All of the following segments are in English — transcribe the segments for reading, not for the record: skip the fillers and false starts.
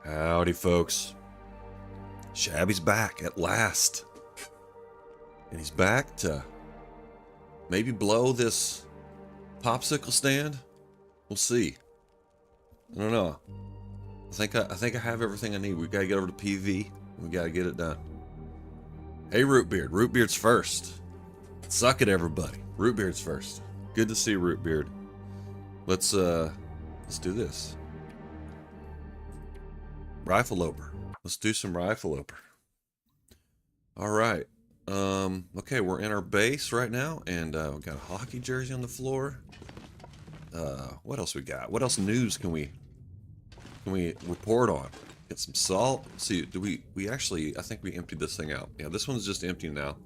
Howdy, folks. Shabby's back at last. And he's back to maybe blow this popsicle stand. We'll see. I don't know. I think I have everything I need. We gotta get over to PV. We gotta get it done. Hey, Rootbeard. Rootbeard's first. Suck it, everybody. Rootbeard's first. Good to see Rootbeard. Let's do this. Rifleloper. Let's do some Rifleloper. Alright. Okay, we're in our base right now, and we got a hockey jersey on the floor. What else we got? What else news can we report on? Get some salt. See, we actually, I think we emptied this thing out. Yeah, this one's just empty now.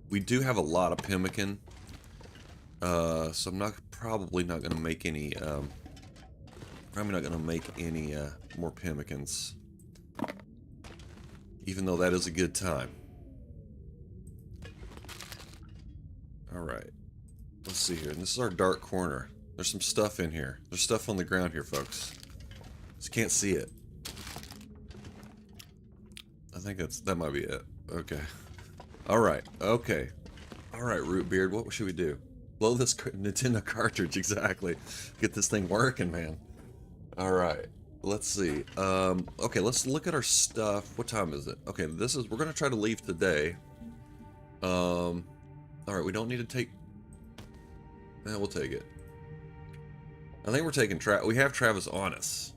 We do have a lot of pemmican. So I'm probably not gonna make any more pemmicans. Even though that is a good time. Alright. Let's see here. And this is our dark corner. There's some stuff in here. There's stuff on the ground here, folks. Just can't see it. I think that might be it. Okay. Alright. Okay. Alright, Rootbeard. What should we do? Blow this Nintendo cartridge, exactly. Get this thing working, man. Alright. Let's see. Okay, let's look at our stuff. What time is it? Okay, we're gonna try to leave today. Alright, we don't need to take... we'll take it. I think we're taking we have Travis on us.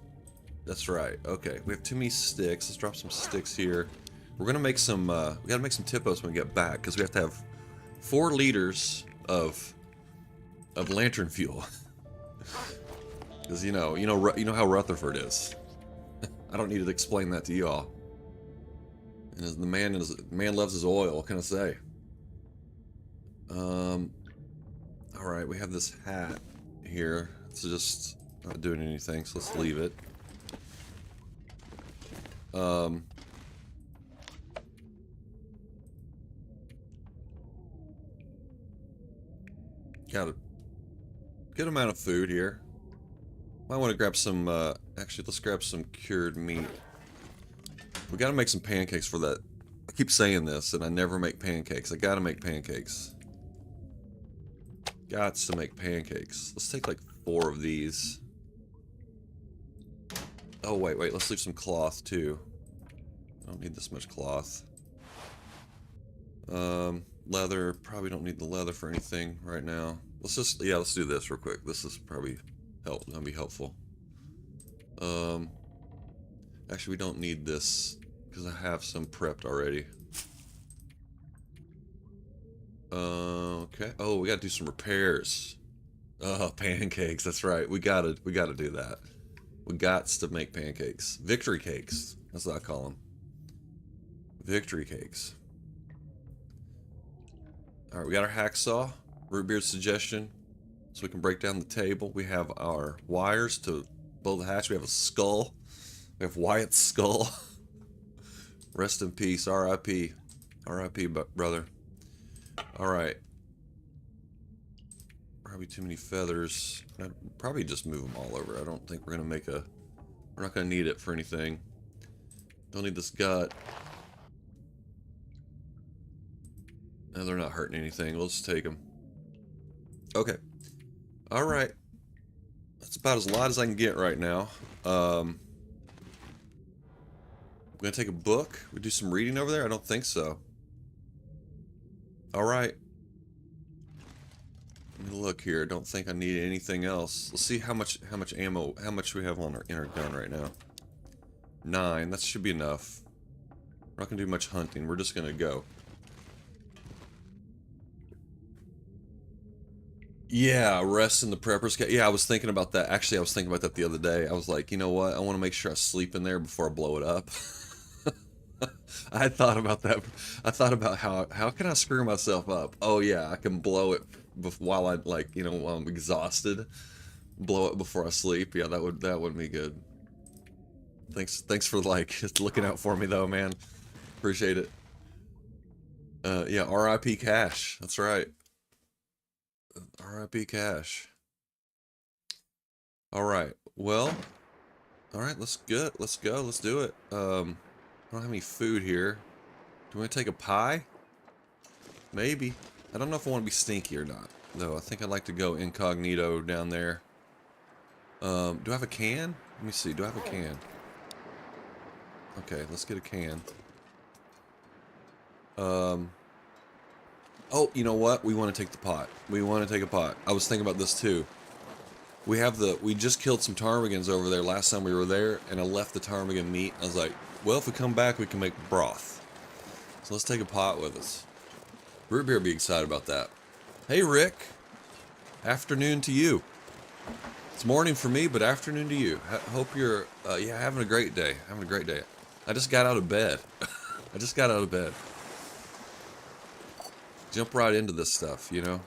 That's right. Okay, we have too many sticks. Let's drop some sticks here. We're gonna make some, we gotta make some tippos when we get back, because we have to have 4 liters of lantern fuel. Because you know how Rutherford is. I don't need to explain that to you all. And the man loves his oil. What can I say? All right, we have this hat here. It's just not doing anything, so let's leave it. Got a good amount of food here. Might want to grab some, actually, let's grab some cured meat. We gotta make some pancakes for that. I keep saying this, and I never make pancakes. I gotta make pancakes. Gots to make pancakes. Let's take like 4 of these. Oh, wait, let's leave some cloth, too. I don't need this much cloth. Leather, probably don't need the leather for anything right now. Let's do this real quick. This is probably that'll be helpful. Actually, we don't need this because I have some prepped already. Okay. Oh, we gotta do some repairs. Oh, pancakes. That's right. We gotta do that. We gots to make pancakes. Victory cakes. That's what I call them. Victory cakes. All right, we got our hacksaw. Rootbeard's suggestion. So we can break down the table. We have our wires to blow the hatch. We have a skull. We have Wyatt's skull. Rest in peace. R.I.P. R.I.P. brother. Alright. Probably too many feathers. I'd probably just move them all over. I don't think we're going to we're not going to need it for anything. Don't need this gut. No, they're not hurting anything. We'll just take them. Okay. Alright. That's about as lot as I can get right now. I'm gonna take a book. We do some reading over there? I don't think so. Alright. Let me look here. Don't think I need anything else. Let's see how much ammo, how much we have in our gun right now. 9. That should be enough. We're not gonna do much hunting. We're just gonna go. Yeah, rest in the prepper's cave. Yeah, I was thinking about that. Actually, I was thinking about that the other day. I was like, you know what? I want to make sure I sleep in there before I blow it up. I had thought about that. I thought about how can I screw myself up? Oh yeah, I can blow it while while I'm exhausted. Blow it before I sleep. Yeah, that would be good. Thanks for just looking out for me though, man. Appreciate it. Yeah, R.I.P. Cash. That's right. R.I.P. Cash. Alright, well, All right, let's go. Let's go. Let's do it. I don't have any food here. Do we want to take a pie? Maybe. I don't know if I want to be stinky or not, though. I think I'd like to go incognito down there. Do I have a can? Let me see. Do I have a can? Okay, let's get a can. Oh, you know what? We want to take the pot. We want to take a pot. I was thinking about this too. We just killed some ptarmigans over there last time we were there, and I left the ptarmigan meat. I was like, well, if we come back, we can make broth. So let's take a pot with us. Root beer will be excited about that. Hey, Rick. Afternoon to you. It's morning for me, but afternoon to you. Hope you're, yeah, having a great day. Having a great day. I just got out of bed. I just got out of bed. Jump right into this stuff, you know?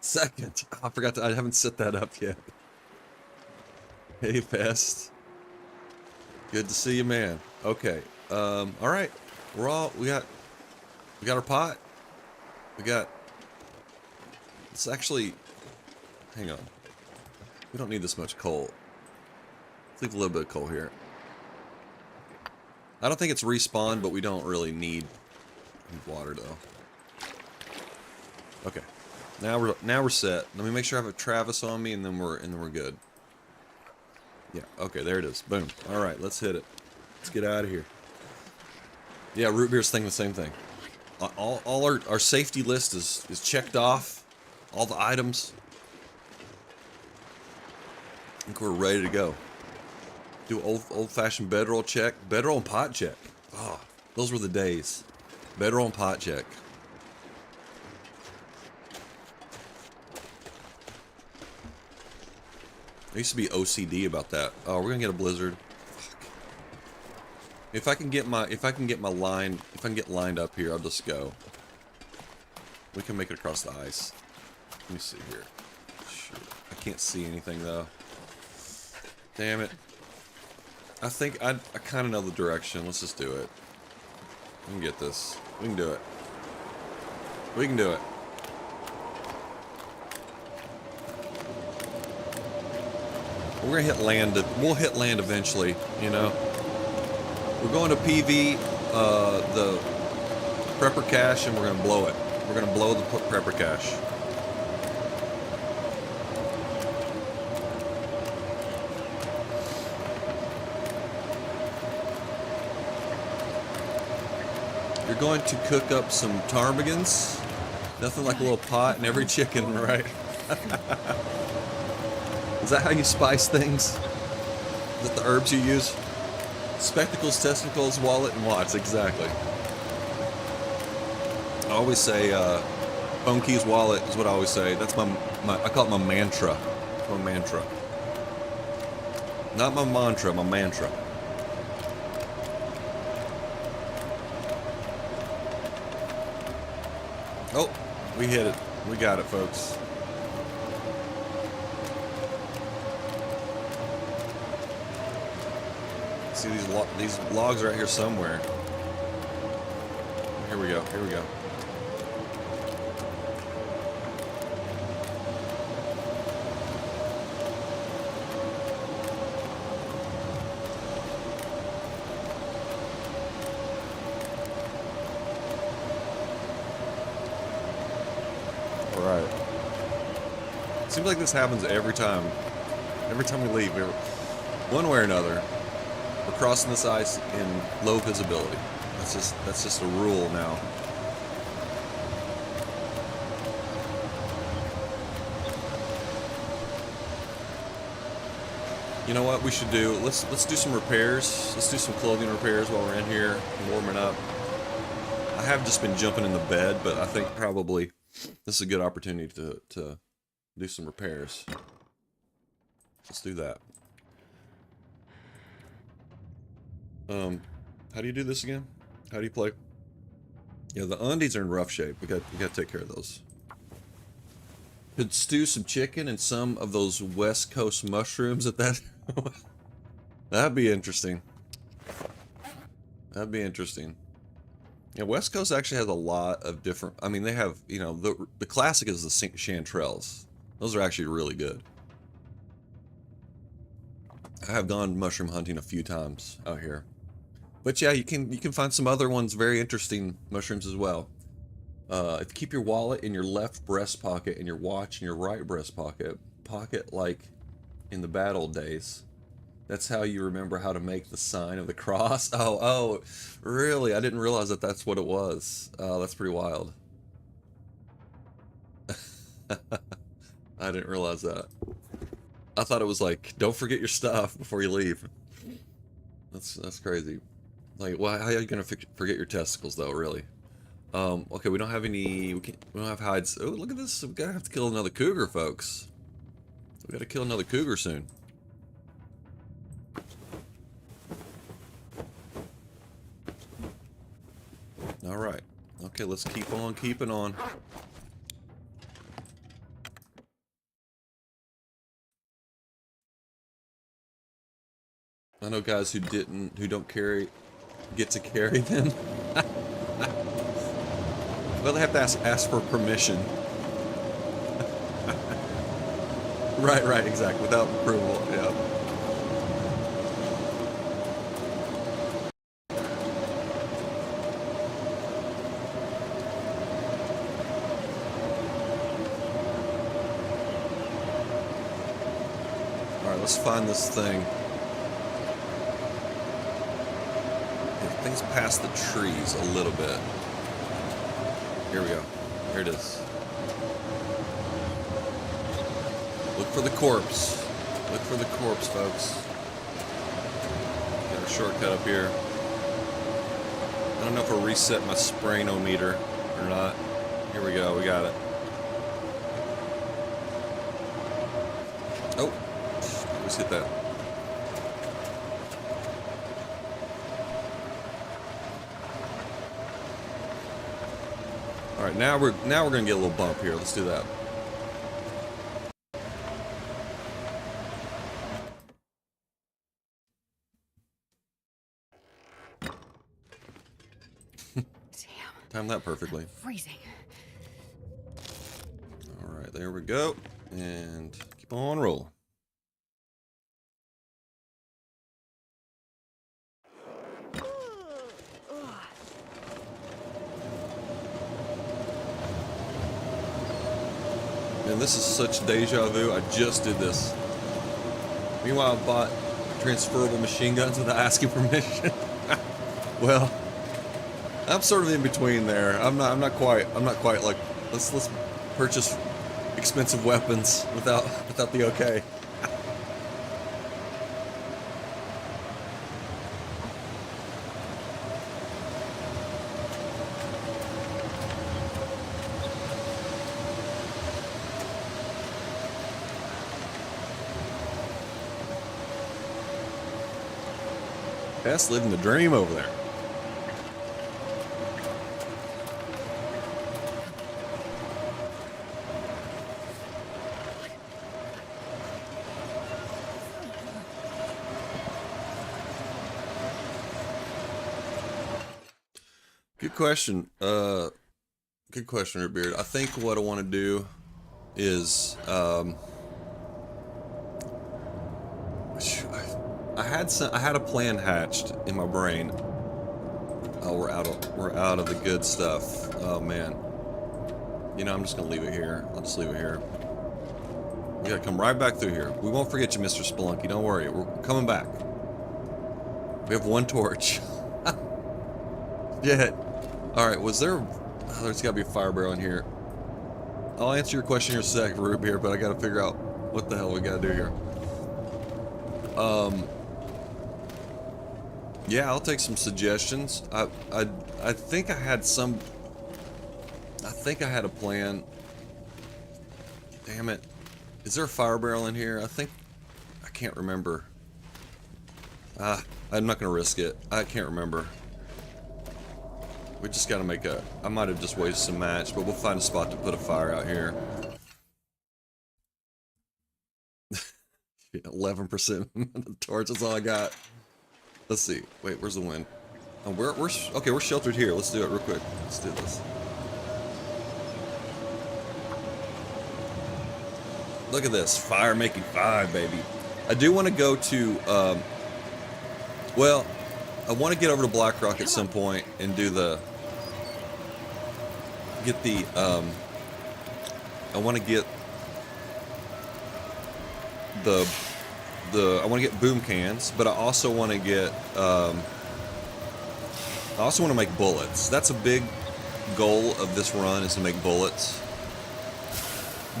Second. I forgot to, I haven't set that up yet. Hey, Fest. Good to see you, man. Okay. All right. We got our pot. Let's actually, hang on. We don't need this much coal. Let's leave a little bit of coal here. I don't think it's respawned, but we don't really need water though. Okay. Now we're set. Let me make sure I have a Travis on me, and then we're good. Yeah. Okay. There it is. Boom. All right. Let's hit it. Let's get out of here. Yeah. Root beer's thinking the same thing. All our safety list is checked off. All the items. I think we're ready to go. Do old-fashioned bedroll check. Bedroll and pot check. Oh, those were the days. Bedroll and pot check. I used to be OCD about that. Oh, we're gonna get a blizzard. Fuck. If I can get lined up here, I'll just go. We can make it across the ice. Let me see here. Shoot. I can't see anything though. Damn it. I think I kind of know the direction. Let's just do it. We can get this. We can do it. We can do it. We're gonna hit land. We'll hit land eventually, you know. We're going to PV, the prepper cache, and we're gonna blow it. We're gonna blow the prepper cache. You're going to cook up some ptarmigans. Nothing like a little pot in every chicken, right? Is that how you spice things? Is that the herbs you use? Spectacles, testicles, wallet, and watch. Exactly. I always say, phone keys, wallet is what I always say. That's my I call it my mantra. My mantra. Not my mantra, my mantra. Oh, we hit it. We got it, folks. See these logs right here somewhere. Here we go. Here we go. All right. Seems like this happens every time. Every time we leave, one way or another. We're crossing this ice in low visibility. That's just a rule now. You know what we should do? Let's do some repairs. Let's do some clothing repairs while we're in here warming up. I have just been jumping in the bed, but I think probably this is a good opportunity to do some repairs. Let's do that. How do you do this again? How do you play? Yeah, the undies are in rough shape. We got to take care of those. Could stew some chicken and some of those West Coast mushrooms at that. That'd be interesting. That'd be interesting. Yeah, West Coast actually has a lot of different. I mean, they have, you know, the classic is the chanterelles. Those are actually really good. I have gone mushroom hunting a few times out here. But yeah, you can find some other ones, very interesting mushrooms as well. If you keep your wallet in your left breast pocket and your watch in your right breast pocket like in the bad old days. That's how you remember how to make the sign of the cross. Oh, really? I didn't realize that that's what it was. That's pretty wild. I didn't realize that. I thought it was like, don't forget your stuff before you leave. That's crazy. Like, well, how are you gonna forget your testicles though? Really? Okay, we don't have any. We don't have hides. Oh, look at this. We gotta have to kill another cougar, folks. We gotta kill another cougar soon. All right. Okay, let's keep on keeping on. I know guys who don't get to carry them. Well, they have to ask for permission. Right, exactly. Without approval, yeah. Alright, let's find this thing. Yeah, things past the trees a little bit. Here we go. Here it is. Look for the corpse. Look for the corpse, folks. Got a shortcut up here. I don't know if I'll reset my sprainometer or not. Here we go. We got it. Oh. Let's hit that. All right, now we're gonna get a little bump here. Let's do that. Timed that perfectly. I'm freezing. All right, there we go, and keep on rolling. Man, this is such deja vu. I just did this. Meanwhile, I bought transferable machine guns without asking permission. Well, I'm sort of in between there. I'm not quite like let's purchase expensive weapons without the okay. That's living the dream over there. Good question. Good question, Beard. I think what I want to do is I had a plan hatched in my brain. Oh, we're out of the good stuff. Oh man. You know, I'm just gonna leave it here. I'll just leave it here. We gotta come right back through here. We won't forget you, Mr. Spelunky. Don't worry. We're coming back. We have one torch. Yeah. Alright, was there... Oh, there's gotta be a fire barrel in here. I'll answer your question in a sec, Rube, here, but I gotta figure out what the hell we gotta do here. Yeah, I'll take some suggestions. I think I had some... I think I had a plan. Damn it. Is there a fire barrel in here? I can't remember. I'm not gonna risk it. I can't remember. We just gotta make a... I might have just wasted some match, but we'll find a spot to put a fire out here. 11% the torch, that's all I got. Let's see. Wait, where's the wind? Oh, okay, we're sheltered here. Let's do it real quick. Let's do this. Look at this. Fire making 5, baby. I do want to go to, well, I want to get over to Blackrock at some point and do get the, I want to get I want to get boom cans, but I also want to get, I also want to make bullets. That's a big goal of this run, is to make bullets.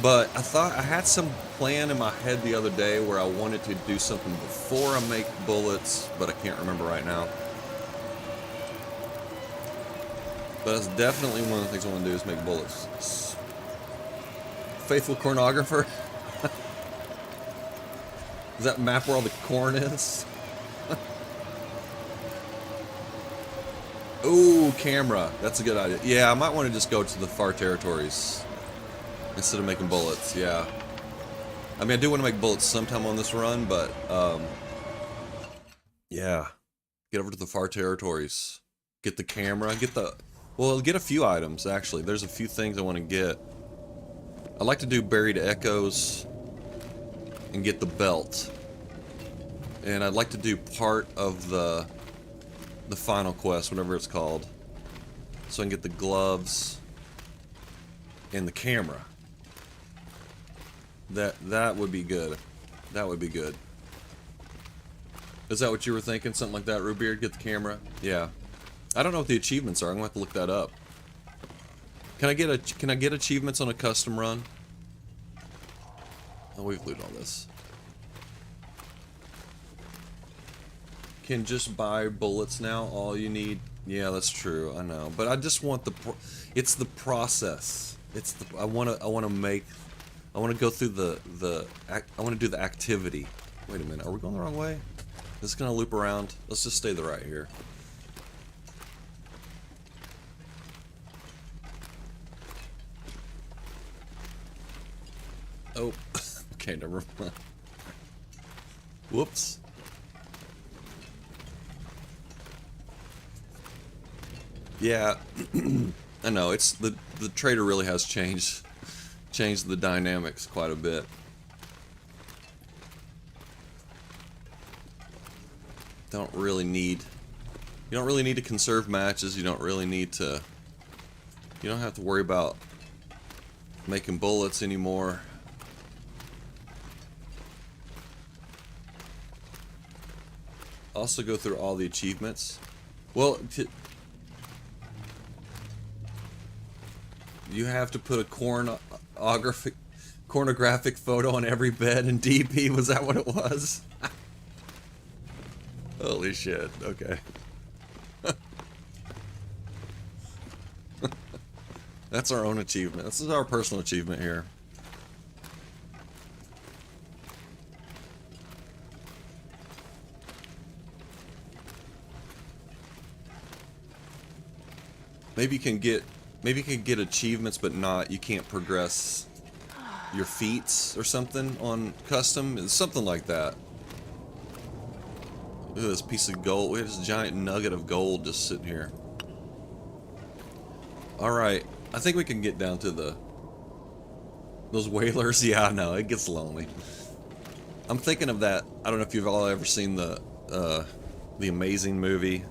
But I thought I had some plan in my head the other day where I wanted to do something before I make bullets, but I can't remember right now. But that's definitely one of the things I want to do, is make bullets. Faithful cornographer. Does that map where all the corn is? Ooh, camera. That's a good idea. Yeah, I might want to just go to the far territories instead of making bullets. Yeah. I mean, I do want to make bullets sometime on this run, but yeah. Get over to the far territories. Get the camera. Well, get a few items, actually. There's a few things I want to get. I like to do buried echoes and get the belt. And I'd like to do part of the final quest, whatever it's called, so I can get the gloves and the camera. That would be good. That would be good. Is that what you were thinking? Something like that, Rubeard? Get the camera? Yeah. I don't know what the achievements are. I'm gonna have to look that up. Can I get achievements on a custom run? Oh, we've looted all this. Can just buy bullets now, all you need. Yeah, that's true, I know. But I just want it's the process. I want to go through I want to do the activity. Wait a minute, are we going the wrong way? Is this gonna loop around? Let's just stay the right here. Oh, okay, never mind. Whoops. Yeah, I know, it's the trader really has changed the dynamics quite a bit. You don't really need to conserve matches. You don't have to worry about making bullets anymore. Also go through all the achievements. Well, you have to put a pornographic photo on every bed in DP. Was that what it was? Holy shit. Okay. That's our own achievement. This is our personal achievement here. Maybe you can get achievements, but you can't progress your feats or something on custom. It's something like that. Look at this piece of gold. We have this giant nugget of gold just sitting here. Alright, I think we can get down to those whalers. Yeah, I know, it gets lonely. I'm thinking of that. I don't know if you've all ever seen the amazing movie,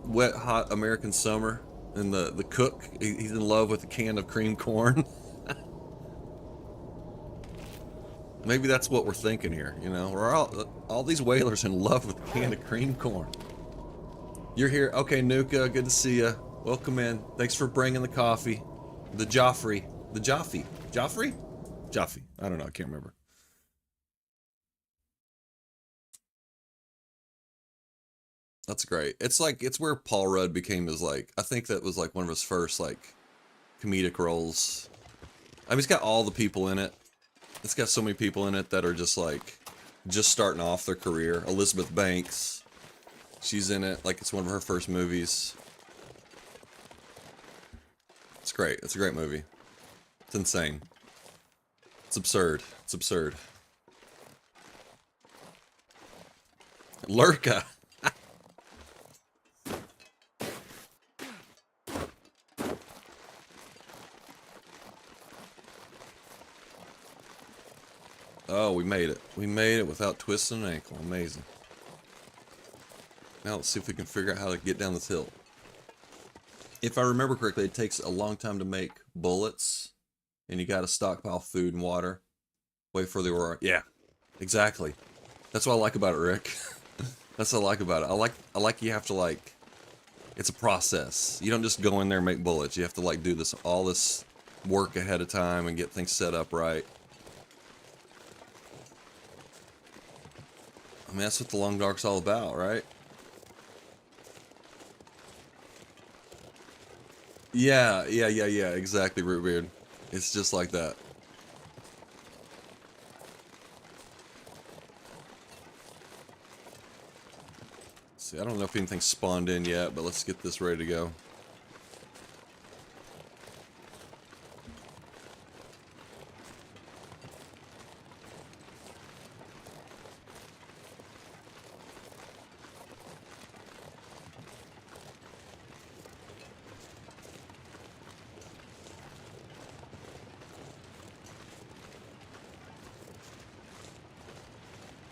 Wet Hot American Summer, and the cook, he's in love with a can of cream corn. Maybe that's what we're thinking here, you know? We're all these whalers in love with a can of cream corn. You're here. Okay, Nuka, good to see ya. Welcome in. Thanks for bringing the coffee. The Joffrey. Joffrey? Joffrey. I don't know, I can't remember. That's great. It's where Paul Rudd became his, I think that was one of his first comedic roles. I mean, it's got all the people in it. It's got so many people in it that are just starting off their career. Elizabeth Banks, she's in it, it's one of her first movies. It's great. It's a great movie. It's insane. It's absurd. It's absurd. Lurka. Oh, we made it. We made it without twisting an ankle. Amazing. Now let's see if we can figure out how to get down this hill. If I remember correctly, it takes a long time to make bullets, and you gotta stockpile food and water. Wait for the aurora. Yeah, exactly. That's what I like about it, Rick. That's what I like about it. I like you have to like, it's a process. You don't just go in there and make bullets. You have to like do all this work ahead of time and get things set up right. I mean, that's what the Long Dark's all about, right? Yeah, exactly, Rootbeard. It's just like that. See, I don't know if anything's spawned in yet, but let's get this ready to go.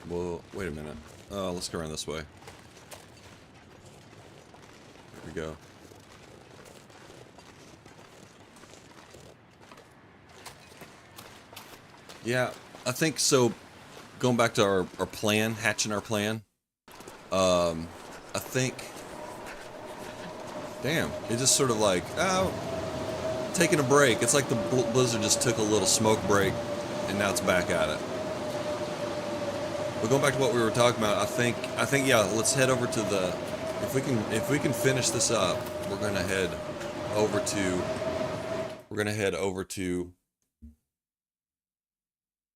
Well, wait a minute. Oh, let's go around this way. There we go. Yeah, I think so. Going back to our plan, hatching our plan. I think. Damn, it just sort of like, oh, taking a break. It's like the blizzard just took a little smoke break, and now it's back at it. But going back to what we were talking about, I think yeah, let's head over to the. If we can finish this up, we're gonna head over to. We're gonna head over to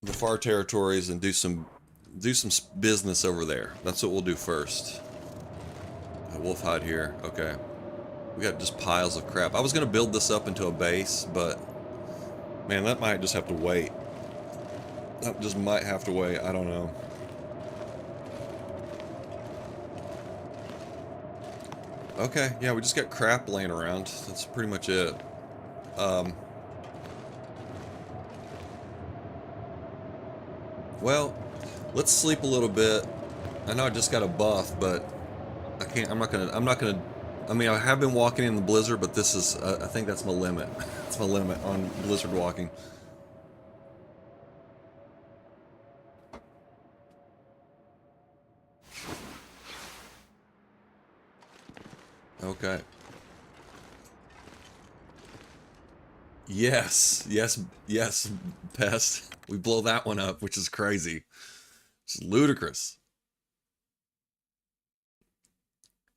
the far territories and do some business over there. That's what we'll do first. A wolf hide here. Okay. We got just piles of crap. I was gonna build this up into a base, but man, that might just have to wait. That just might have to wait. I don't know. Okay, yeah, we just got crap laying around. That's pretty much it. Well, let's sleep a little bit. I know I just got a buff, but I can't. I'm not gonna. I mean, I have been walking in the blizzard, but this is. I think that's my limit. That's my limit on blizzard walking. Okay. Yes, pest. We blow that one up, which is crazy. It's ludicrous.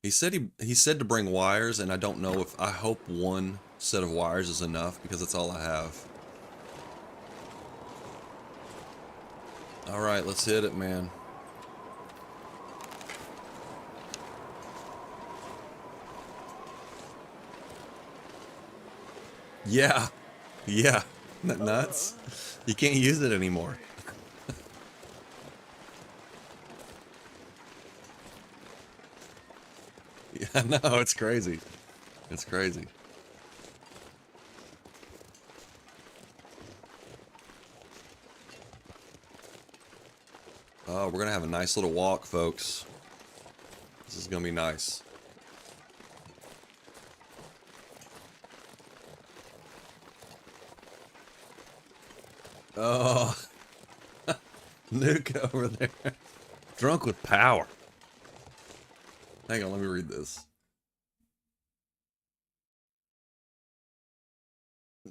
He said to bring wires, and I don't know if I hope one set of wires is enough because that's all I have. All right, let's hit it, man. Yeah, yeah. Isn't that nuts? You can't use it anymore. Yeah, no, it's crazy. It's crazy. Oh, we're gonna have a nice little walk, folks. This is gonna be nice. Oh, Nuke over there. Drunk with power. Hang on, let me read this.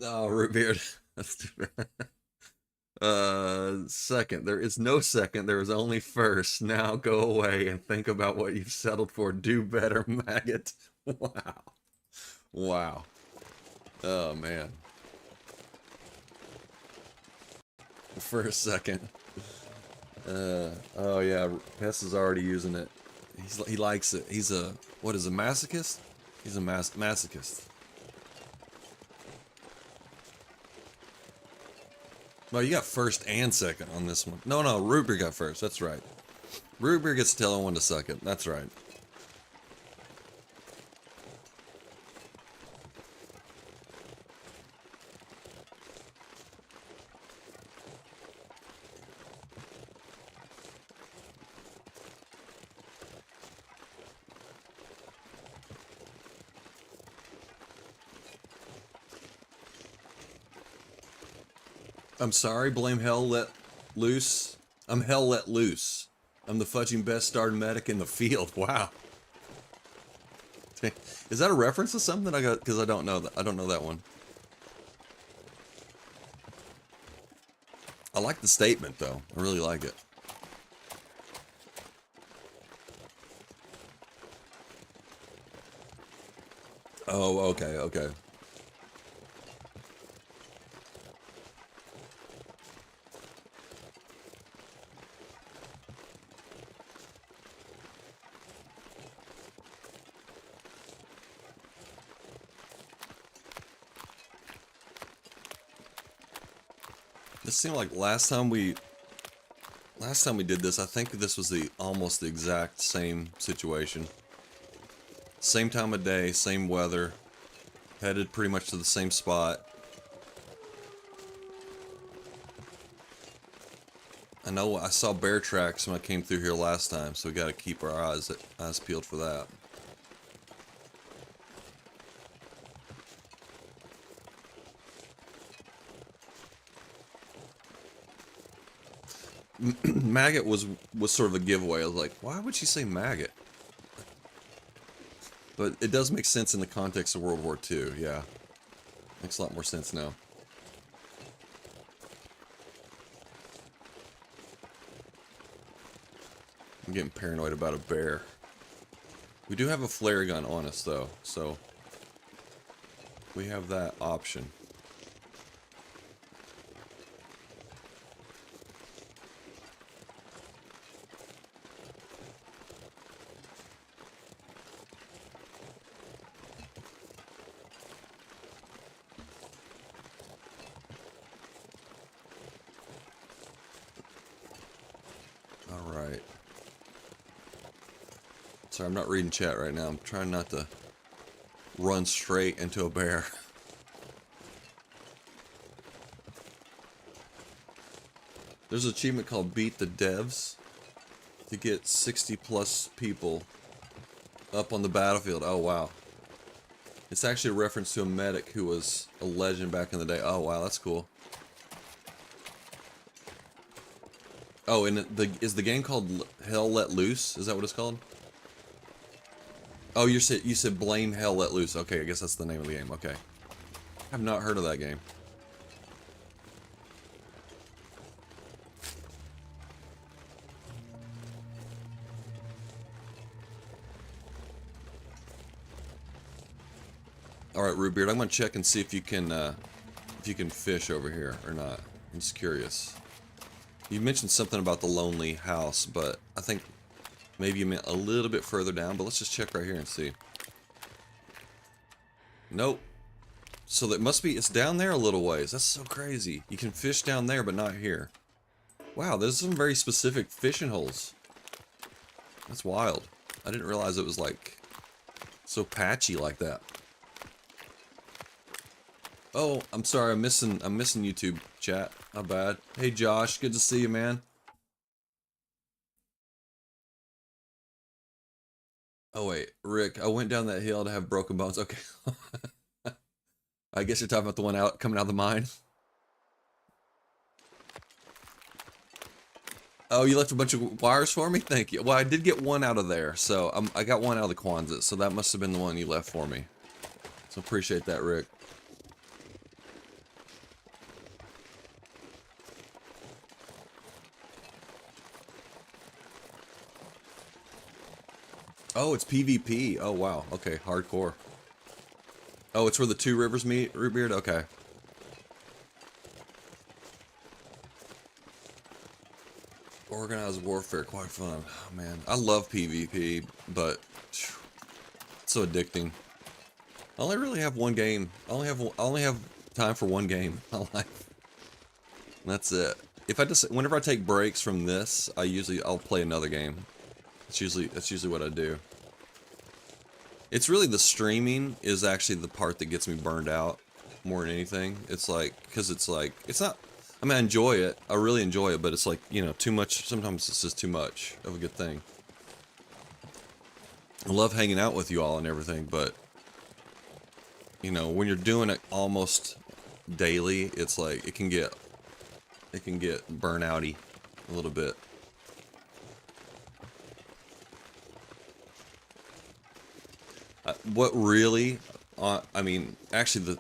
Oh, Rootbeard. That's too bad. Second. There is no second. There is only first. Now go away and think about what you've settled for. Do better, maggot. Wow. Wow. Oh, man. For a second. Oh yeah, Pest is already using it. He likes it. He's a, what is a masochist? He's a masochist. Well, you got first and second on this one. No, Rootbeer got first. That's right. Rootbeer gets to tell him when to suck it. That's right. I'm sorry, blame hell let loose. I'm hell let loose. I'm the fudging best starred medic in the field. Wow. Is that a reference to something I got? Because I don't know that. I don't know that one. I like the statement though. I really like it. Oh, okay, okay. This seemed like last time we did this, I think this was the almost the exact same situation. Same time of day, same weather, headed pretty much to the same spot. I know I saw bear tracks when I came through here last time, so we got to keep our eyes peeled for that. Maggot was sort of a giveaway. I was like, why would she say maggot? But it does make sense in the context of World War II, yeah. Makes a lot more sense now. I'm getting paranoid about a bear. We do have a flare gun on us, though, so we have that option. Alright. Sorry, I'm not reading chat right now. I'm trying not to run straight into a bear. There's an achievement called Beat the Devs to get 60 plus people up on the battlefield. Oh, wow. It's actually a reference to a medic who was a legend back in the day. Oh, wow, that's cool. Oh, and is the game called Hell Let Loose? Is that what it's called? Oh, you said Blame Hell Let Loose. Okay, I guess that's the name of the game. Okay. I've not heard of that game. Alright, Rootbeard, I'm gonna check and see if you can fish over here or not. I'm just curious. You mentioned something about the lonely house, but I think maybe you meant a little bit further down, but let's just check right here and see. Nope. So that must be, it's down there a little ways. That's so crazy. You can fish down there, but not here. Wow, there's some very specific fishing holes. That's wild. I didn't realize it was like so patchy like that. Oh, I'm sorry, I'm missing YouTube chat. My bad. Hey Josh, good to see you, man. Oh wait, Rick, I went down that hill to have broken bones. Okay. I guess you're talking about the one out coming out of the mine. Oh, you left a bunch of wires for me? Thank you. Well, I did get one out of there, so I got one out of the Kwanzaa, so that must have been the one you left for me. So appreciate that, Rick. Oh, it's PvP. Oh, wow. Okay, hardcore. Oh, it's where the two rivers meet, Rootbeard? Okay. Organized warfare, quite fun. Oh, man, I love PvP, but it's so addicting. I only really have one game. I only have time for one game in my life. That's it. Whenever I take breaks from this, I'll play another game. That's usually what I do. It's really the streaming is actually the part that gets me burned out more than anything. It's like, because it's like, it's not, I mean, I enjoy it. I really enjoy it, but it's like, you know, too much. Sometimes it's just too much of a good thing. I love hanging out with you all and everything, but, you know, when you're doing it almost daily, it's like, it can get it can get burnouty a little bit. What really, I mean, actually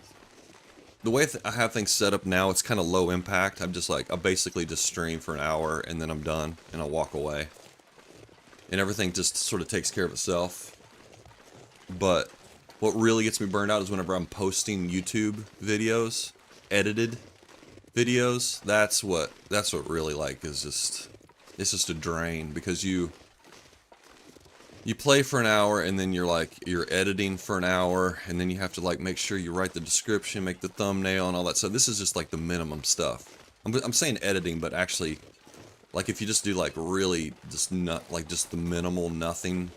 the way I have things set up now, it's kind of low impact. I'm just like, I basically just stream for an hour and then I'm done and I'll walk away. And everything just sort of takes care of itself. But what really gets me burned out is whenever I'm posting YouTube videos, edited videos. That's what really like is just, it's just a drain, because you play for an hour and then you're editing for an hour, and then you have to like make sure you write the description, make the thumbnail and all that stuff. This is just like the minimum stuff. I'm saying editing, but actually, like if you just do like really just just the minimal nothing,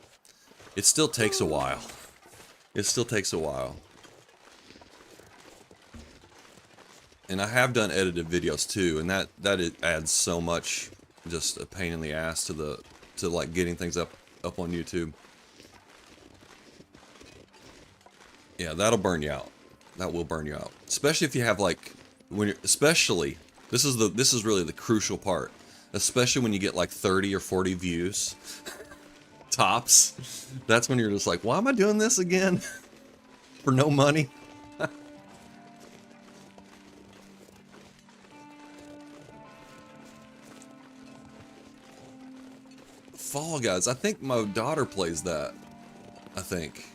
it still takes a while. It still takes a while. And I have done edited videos too, and that it adds so much, just a pain in the ass to like getting things up on YouTube. Yeah, that'll burn you out. That will burn you out. Especially if you have like, especially, this is really the crucial part. Especially when you get like 30 or 40 views. Tops. That's when you're just like, why am I doing this again? For no money? Fall Guys. I think my daughter plays that. I think.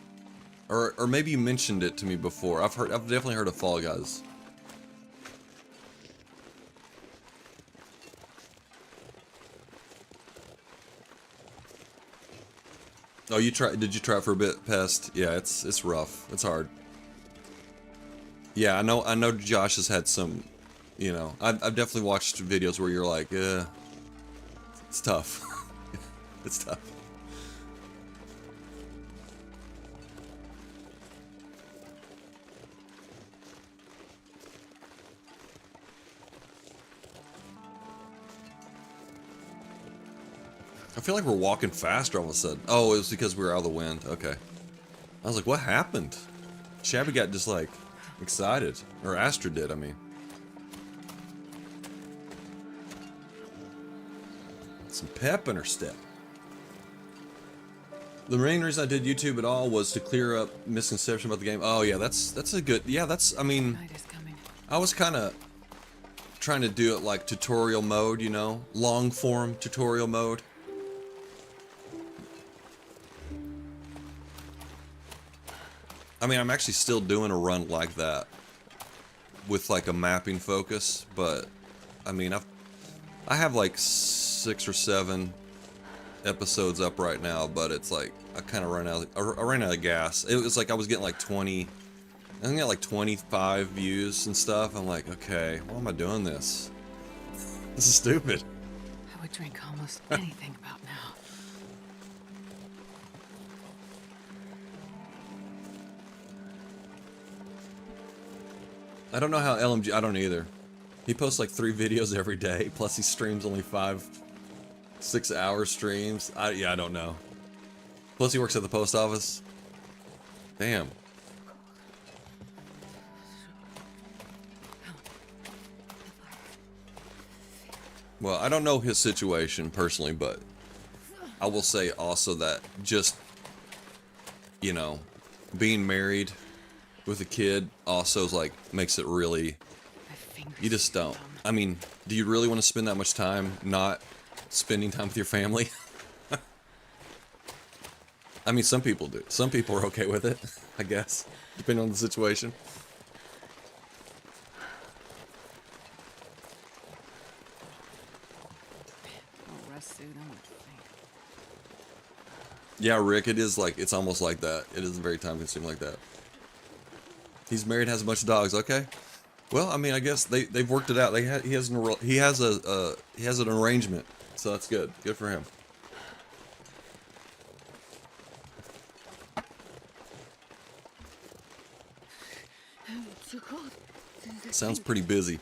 Or maybe you mentioned it to me before. I've definitely heard of Fall Guys. Oh, did you try it for a bit, Pest? Yeah, it's rough. It's hard. Yeah, I know Josh has had some, you know, I've definitely watched videos where you're like, it's tough. It's tough. I feel like we're walking faster all of a sudden. Oh, it was because we were out of the wind. Okay. I was like, what happened? Shabby got just like excited. Or Astrid did, I mean. Some pep in her step. The main reason I did YouTube at all was to clear up misconception about the game. Oh yeah, that's a good, yeah, I mean, I was kind of trying to do it like tutorial mode, you know, long form tutorial mode. I mean, I'm actually still doing a run like that with like a mapping focus, but I mean, I have like 6 or 7 episodes up right now, but it's like I kind of ran out of gas. It was like I was getting like 20, I think I got like 25 views and stuff. I'm like, okay, why am I doing this? This is stupid. I would drink almost anything about now. I don't know how LMG, I don't either. He posts like 3 videos every day, plus he streams only 5-6 hour streams. Yeah, I don't know. Plus he works at the post office. Damn. Well, I don't know his situation personally, but I will say also that just, you know, being married with a kid also is like, makes it really, you just don't. I mean, do you really want to spend that much time not spending time with your family? I mean, some people do. Some people are okay with it, I guess, depending on the situation. Yeah, Rick, it is like, it's almost like that. It is very time consuming like that. He's married, has a bunch of dogs. Okay. Well, I mean, I guess they've worked it out. He has an arrangement, so that's good. Good for him. Sounds pretty busy.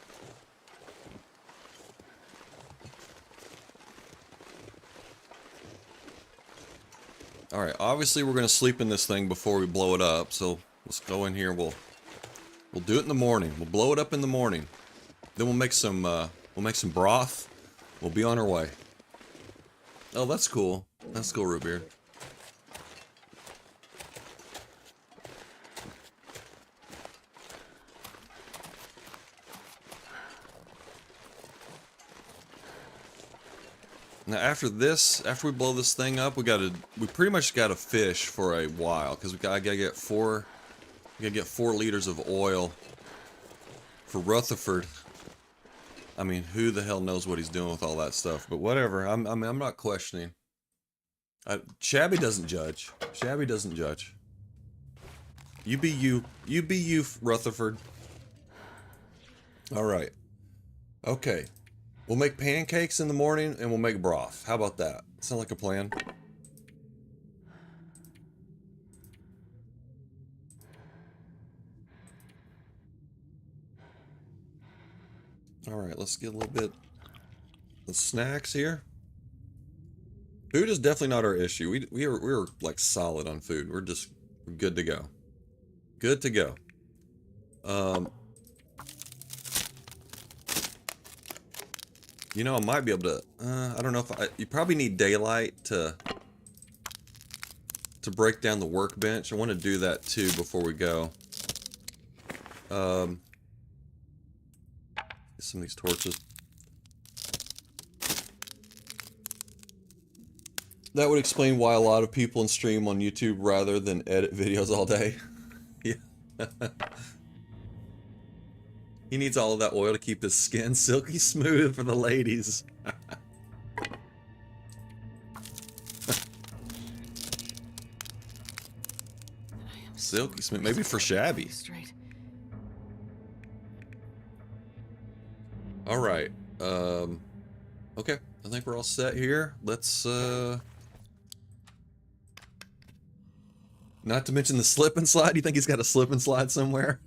All right. Obviously, we're gonna sleep in this thing before we blow it up. So let's go in here. We'll do it in the morning. We'll blow it up in the morning. Then we'll make some We'll make some broth. We'll be on our way. Oh, that's cool. That's cool, Rootbeard. Now after this, after we blow this thing up, we pretty much gotta fish for a while, because we gotta get 4 liters of oil for Rutherford. I mean, who the hell knows what he's doing with all that stuff? But whatever. I'm not questioning. Shabby doesn't judge. Shabby doesn't judge. You be you. You be you, Rutherford. All right. Okay. We'll make pancakes in the morning, and we'll make broth. How about that? Sound like a plan? Alright, let's get a little bit of snacks here. Food is definitely not our issue. We're like solid on food. We're good to go. Good to go. You know, I might be able to, I don't know if you probably need daylight to break down the workbench. I want to do that too before we go. Get some of these torches. That would explain why a lot of people stream on YouTube rather than edit videos all day. Yeah. He needs all of that oil to keep his skin silky smooth for the ladies. Silky smooth, maybe for Shabby. All right. Okay. I think we're all set here. Let's not to mention the slip and slide. You think he's got a slip and slide somewhere?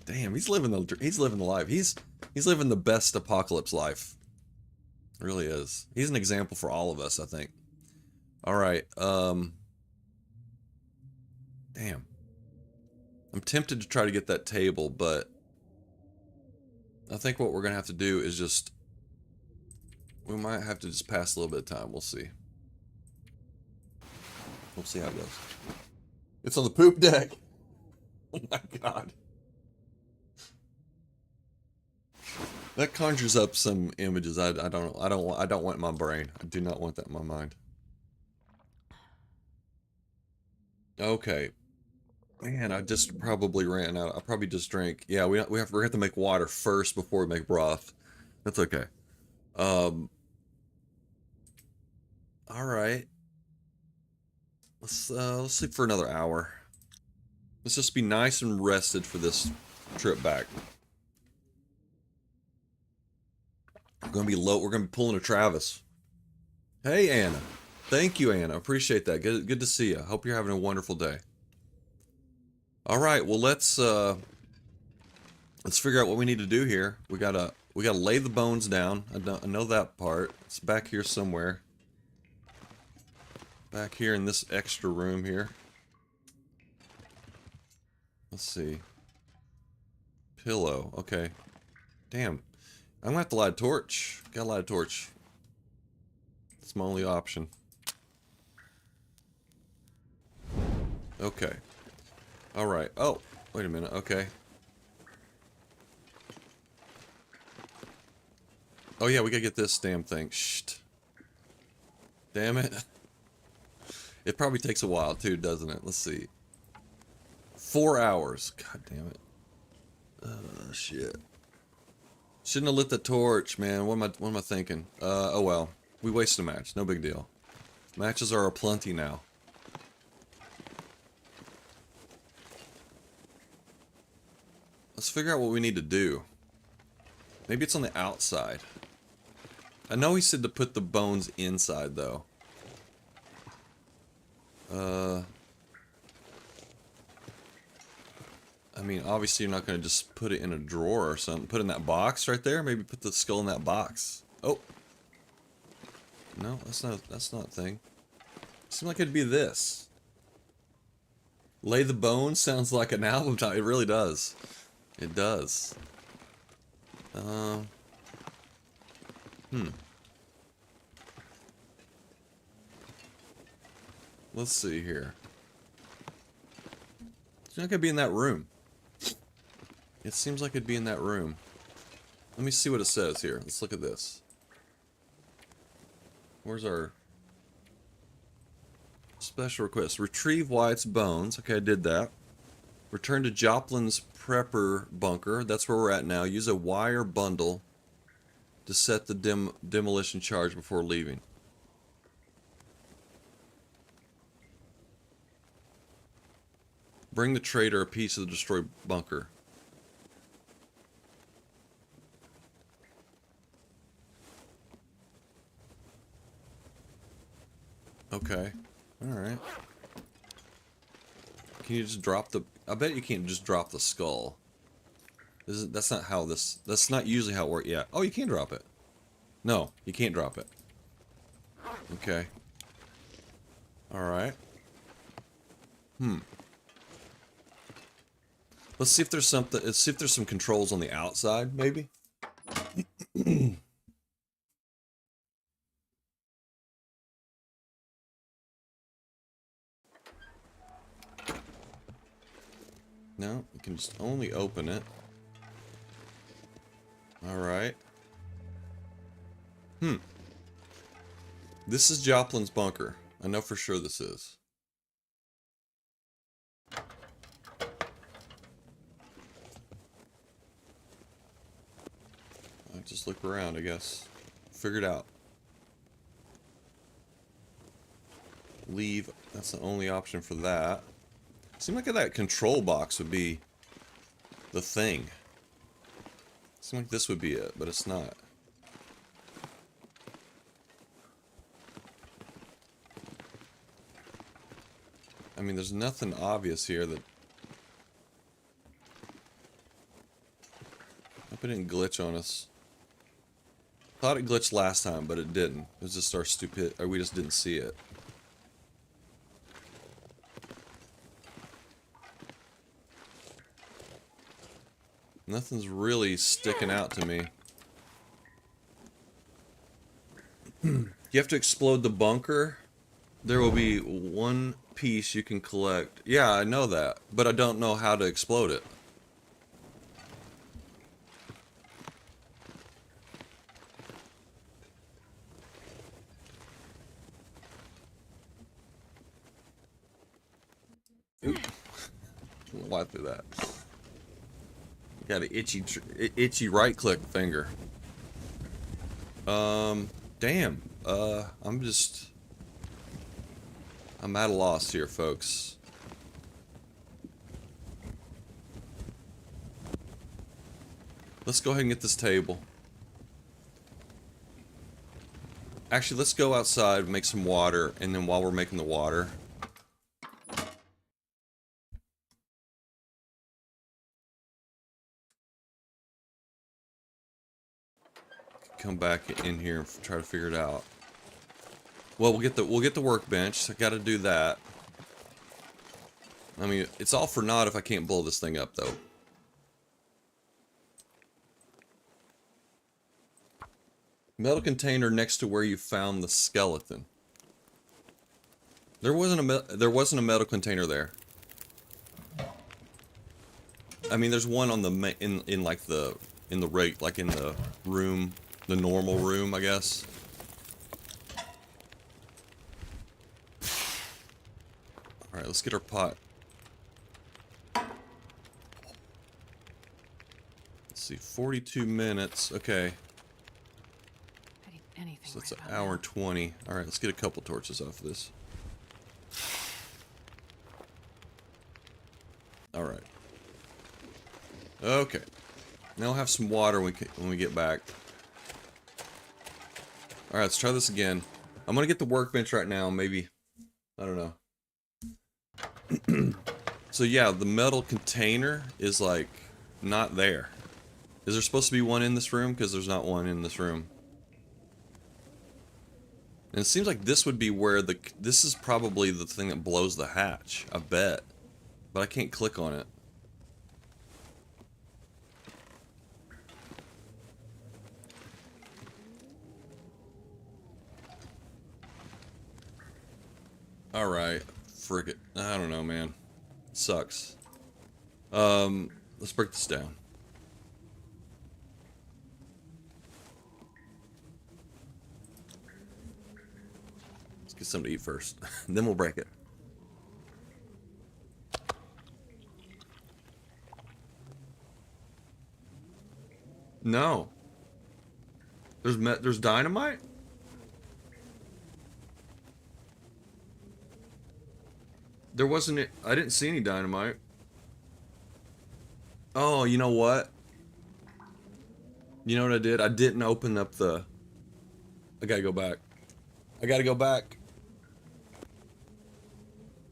Damn, he's living the life. He's living the best apocalypse life. Really is. He's an example for all of us, I think. All right. Damn. I'm tempted to try to get that table, but I think what we're gonna have to do is just, we might have to just pass a little bit of time. We'll see. We'll see how it goes. It's on the poop deck. Oh my god. That conjures up some images I don't want in my brain. I do not want that in my mind. Okay. Man, I just probably ran out. I probably just drank. Yeah, we have to make water first before we make broth. That's okay. All right. Let's sleep for another hour. Let's just be nice and rested for this trip back. We're gonna be pulling a Travis. Hey Anna. Thank you, Anna. Appreciate that. Good to see you. Hope you're having a wonderful day. Alright, well let's figure out what we need to do here. We gotta lay the bones down. I know that part. It's back here somewhere. Back here in this extra room here. Let's see. Pillow. Okay. Damn. I'm gonna have to light a torch. Gotta light a torch. It's my only option. Okay. Alright. Oh, wait a minute. Okay. Oh yeah, we gotta get this damn thing. Shh. Damn it. It probably takes a while too, doesn't it? Let's see. 4 hours. God damn it. Oh, shit. Shouldn't have lit the torch, man. What am I thinking? Oh well. We wasted a match. No big deal. Matches are aplenty now. Let's figure out what we need to do. Maybe it's on the outside. I know he said to put the bones inside, though. I mean, obviously you're not going to just put it in a drawer or something. Put it in that box right there. Maybe put the skull in that box. Oh. No, that's not a thing. Seems like it'd be this. Lay the Bones sounds like an album title. It really does. It does. Let's see here. It's not gonna be in that room. It seems like it'd be in that room. Let me see what it says here. Let's look at this. Where's our special request? Retrieve Wyatt's bones. Okay, I did that. Return to Joplin's prepper bunker. That's where we're at now. Use a wire bundle to set the demolition charge before leaving. Bring the traitor a piece of the destroyed bunker. Okay. Alright. Can you just drop the... I bet you can't just drop the skull. That's not how this... That's not usually how it works. Yeah. Oh, you can drop it. No, you can't drop it. Okay. Alright. Let's see if there's something... Let's see if there's some controls on the outside, maybe? No, you can just only open it. Alright. This is Joplin's bunker. I know for sure this is. I just look around, I guess. Figure it out. Leave. That's the only option for that. Seems like that control box would be the thing. Seems like this would be it, but it's not. I mean, there's nothing obvious here that... Hope it didn't glitch on us. Thought it glitched last time, but it didn't. It was just our stupid... Or we just didn't see it. Nothing's really sticking out to me. You have to explode the bunker. There will be one piece you can collect. Yeah, I know that, but I don't know how to explode it. Oop. Why through that? Got an itchy right-click finger. Damn. I'm at a loss here, folks. Let's go ahead and get this table. Actually, let's go outside, make some water, and then while we're making the water... Come back in here and try to figure it out. Well, we'll get the workbench. I got to do that. I mean, it's all for naught if I can't blow this thing up, though. Metal container next to where you found the skeleton. There wasn't a metal container there. I mean, there's one on the in the room. The normal room, I guess. Alright, let's get our pot. Let's see, 42 minutes. Okay. So that's an hour and 20. Alright, let's get a couple torches off of this. Alright. Okay. Now we'll have some water when we get back. Alright, let's try this again. I'm gonna get the workbench right now, maybe. I don't know. So yeah, the metal container is like not there. Is there supposed to be one in this room? Because there's not one in this room. And it seems like this would be where this is probably the thing that blows the hatch, I bet. But I can't click on it. Alright. Frick it. I don't know, man. Sucks. Let's break this down. Let's get something to eat first. Then we'll break it. No. There's dynamite? There wasn't it. I didn't see any dynamite. Oh, you know what? You know what I did? I didn't open up the... I gotta go back. I gotta go back.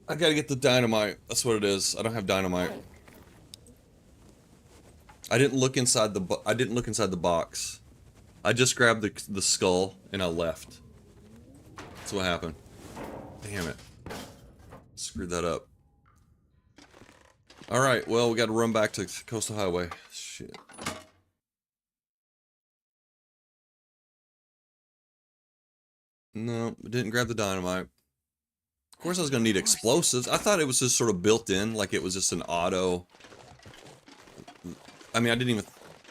I gotta get the dynamite. That's what it is. I don't have dynamite. I didn't look inside the box. I just grabbed the skull and I left. That's what happened. Damn it. Screwed that up. Alright, well, we gotta run back to Coastal Highway. Shit. No, didn't grab the dynamite. Of course I was gonna need explosives. I thought it was just sort of built in, like it was just an auto... I mean, I didn't even...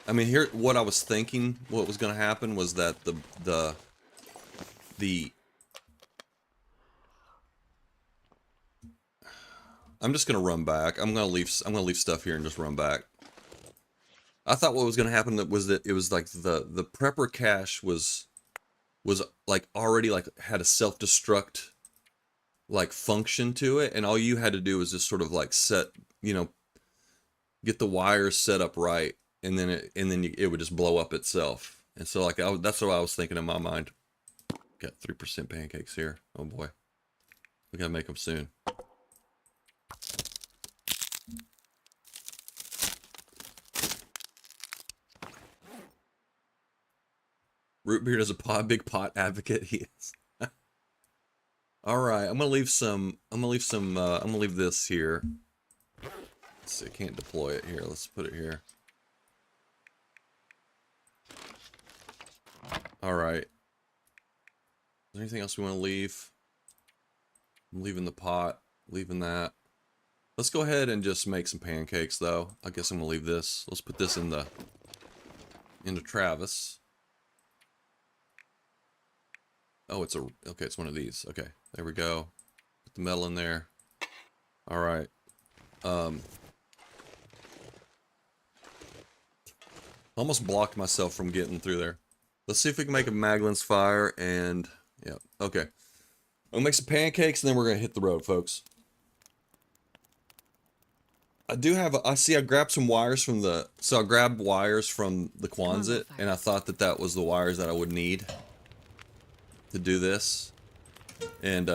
I mean, here, what I was thinking, what was gonna happen was that the I'm just gonna run back. I'm gonna leave stuff here and just run back. I thought what was gonna happen was that it was like the prepper cache was like already like had a self-destruct like function to it, and all you had to do was just sort of like set, you know, get the wires set up right, and then it would just blow up itself. And so like that's what I was thinking in my mind. Got 3% pancakes here. Oh boy, we gotta make them soon. Rootbeard is a big pot advocate. He is. All right, I'm gonna leave this here. Let's see, I can't deploy it here. Let's put it here. All right. Is there anything else we want to leave? I'm leaving the pot. Leaving that. Let's go ahead and just make some pancakes, though. I guess I'm gonna leave this. Let's put this into Travis. Oh, okay, it's one of these. Okay, there we go. Put the metal in there. All right. Almost blocked myself from getting through there. Let's see if we can make a Maglin's fire and... yeah, okay. I'll make some pancakes and then we're going to hit the road, folks. I grabbed some wires from the... So I grabbed wires from the Quonset, and I thought that was the wires that I would need to do this. And,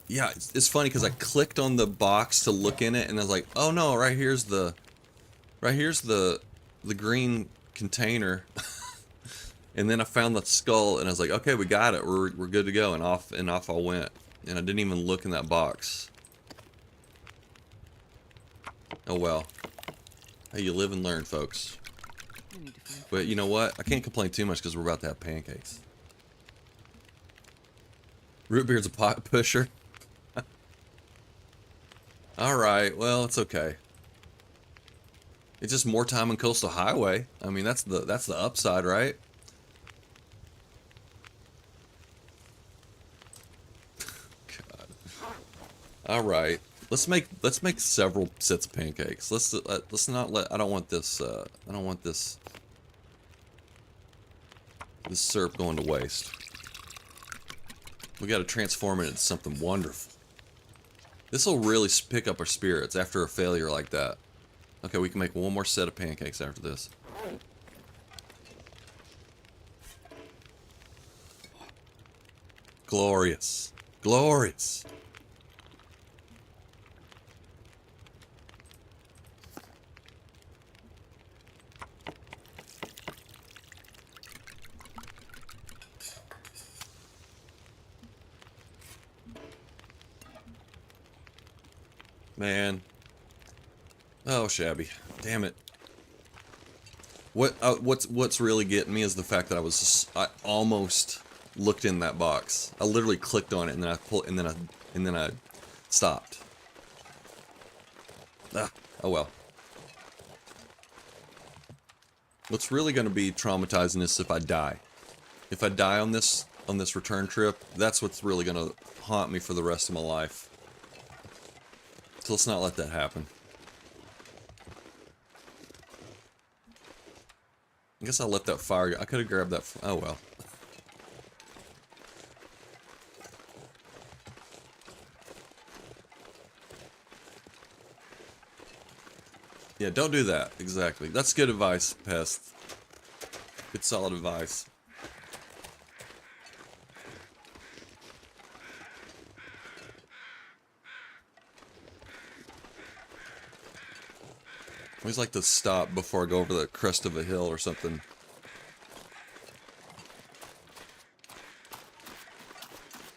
yeah, it's funny because I clicked on the box to look in it, and I was like, oh no, right here's the green container. And then I found the skull, and I was like, okay, we got it. We're good to go. And off I went. And I didn't even look in that box. Oh well. Hey, you live and learn, folks. But you know what? I can't complain too much because we're about to have pancakes. Rootbeard's a pot pusher. Alright, well, it's okay. It's just more time on Coastal Highway. I mean, that's the upside, right? God. All right, let's make several sets of pancakes. Let's not let. I don't want this syrup going to waste. We got to transform it into something wonderful. This will really pick up our spirits after a failure like that. Okay, we can make one more set of pancakes after this. Glorious. Glorious. Man. Oh, Shabby. Damn it. What's really getting me is the fact that I almost looked in that box. I literally clicked on it and then and then I stopped. Ah, oh well. What's really going to be traumatizing is if I die. If I die on this return trip, that's what's really going to haunt me for the rest of my life. So let's not let that happen. I guess I'll let that fire go. I could have grabbed that. Oh well. Yeah, don't do that. Exactly. That's good advice, Pest. Good solid advice. I always like to stop before I go over the crest of a hill or something.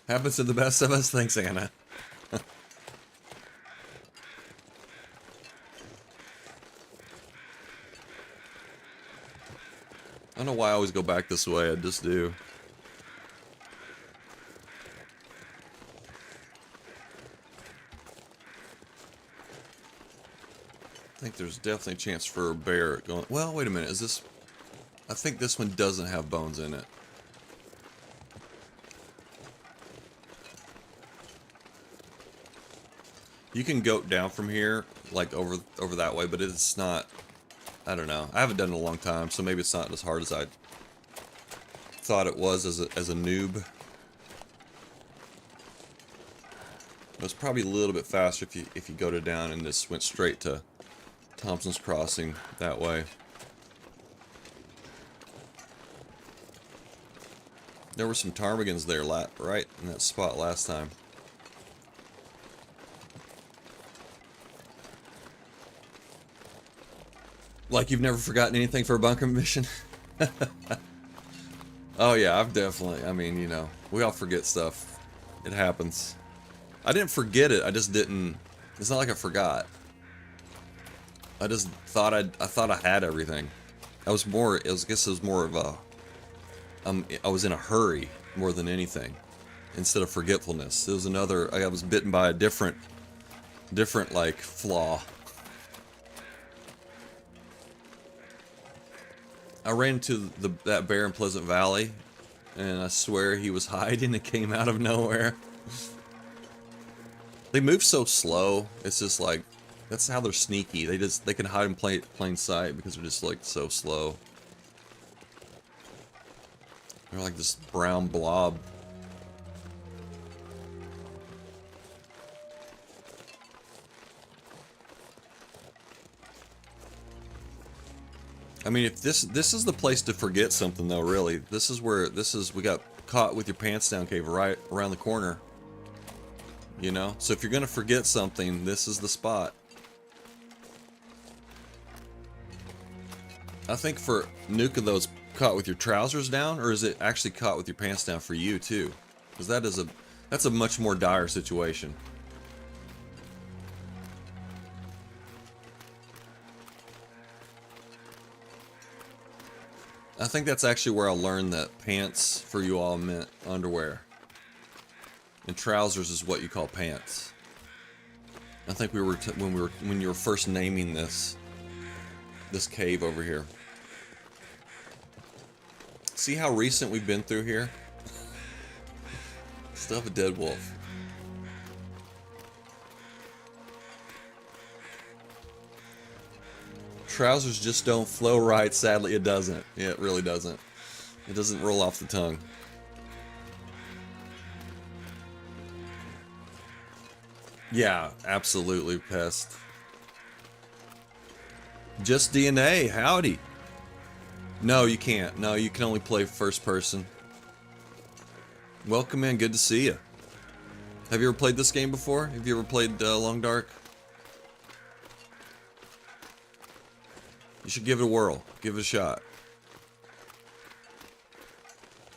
Happens to the best of us. Thanks, Anna. I don't know why I always go back this way. I just do. I think there's definitely a chance for a bear going... Well, wait a minute. Is this... I think this one doesn't have bones in it. You can goat down from here, like over that way, but it's not... I don't know. I haven't done it in a long time, so maybe it's not as hard as I thought it was as a noob. It's probably a little bit faster if you go to down and just went straight to Thompson's Crossing that way. There were some ptarmigans there, right in that spot last time. Like you've never forgotten anything for a bunker mission? Oh yeah, I've definitely, I mean, you know, we all forget stuff. It happens. I didn't forget it, I just didn't, it's not like I forgot. I just thought I thought I had everything. I guess it was more of a, I was in a hurry more than anything, instead of forgetfulness. It was another, I was bitten by a different like flaw. I ran into that bear in Pleasant Valley, and I swear he was hiding and came out of nowhere. They move so slow. It's just like, that's how they're sneaky. They can hide in plain sight because they're just like so slow. They're like this brown blob. I mean, if this is the place to forget something though, really. This is we got caught with your pants down cave right around the corner. You know? So if you're gonna forget something, this is the spot. I think for Nuka those caught with your trousers down, or is it actually caught with your pants down for you too? Because that's a much more dire situation. I think that's actually where I learned that pants for you all meant underwear. And trousers is what you call pants. I think when you were first naming this cave over here. See how recent we've been through here? Still have a dead wolf. Trousers just don't flow right, sadly it doesn't. Yeah, it really doesn't. It doesn't roll off the tongue. Yeah, absolutely, Pest. Just DNA, howdy. No, you can't. No, you can only play first person. Welcome in, good to see you. Have you ever played this game before? Have you ever played Long Dark? You should give it a whirl. Give it a shot.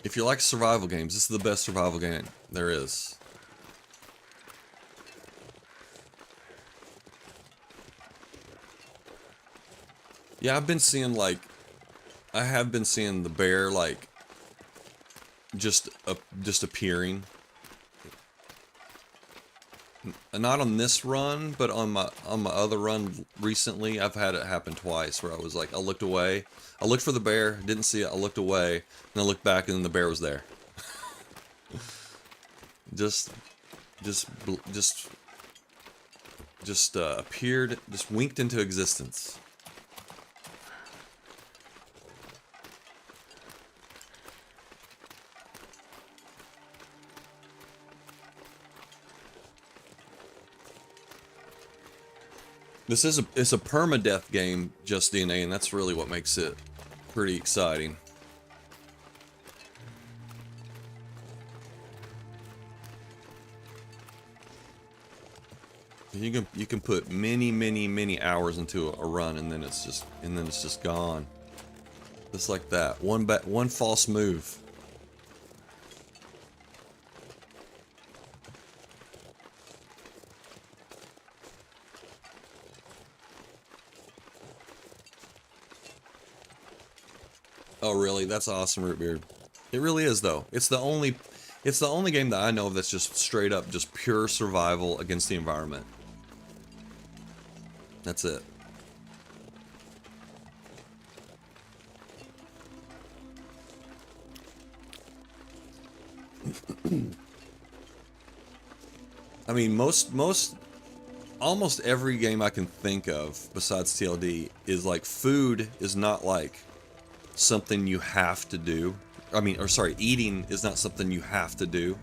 If you like survival games, this is the best survival game there is. Yeah, I've been seeing like, I have been seeing the bear like just appearing. Not on this run, but on my other run recently, I've had it happen twice where I was like, I looked away, I looked for the bear, didn't see it, I looked away, and I looked back, and then the bear was there. just appeared, just winked into existence. It's a permadeath game, Just DNA, and that's really what makes it pretty exciting. You can put many hours into a run, and then it's just gone. Just like that. One false move. Oh really? That's awesome, Rootbeard. It really is though. It's the only game that I know of that's just straight up just pure survival against the environment. That's it. I mean, almost every game I can think of besides TLD is like food is not like something you have to do. I mean, or sorry, eating is not something you have to do.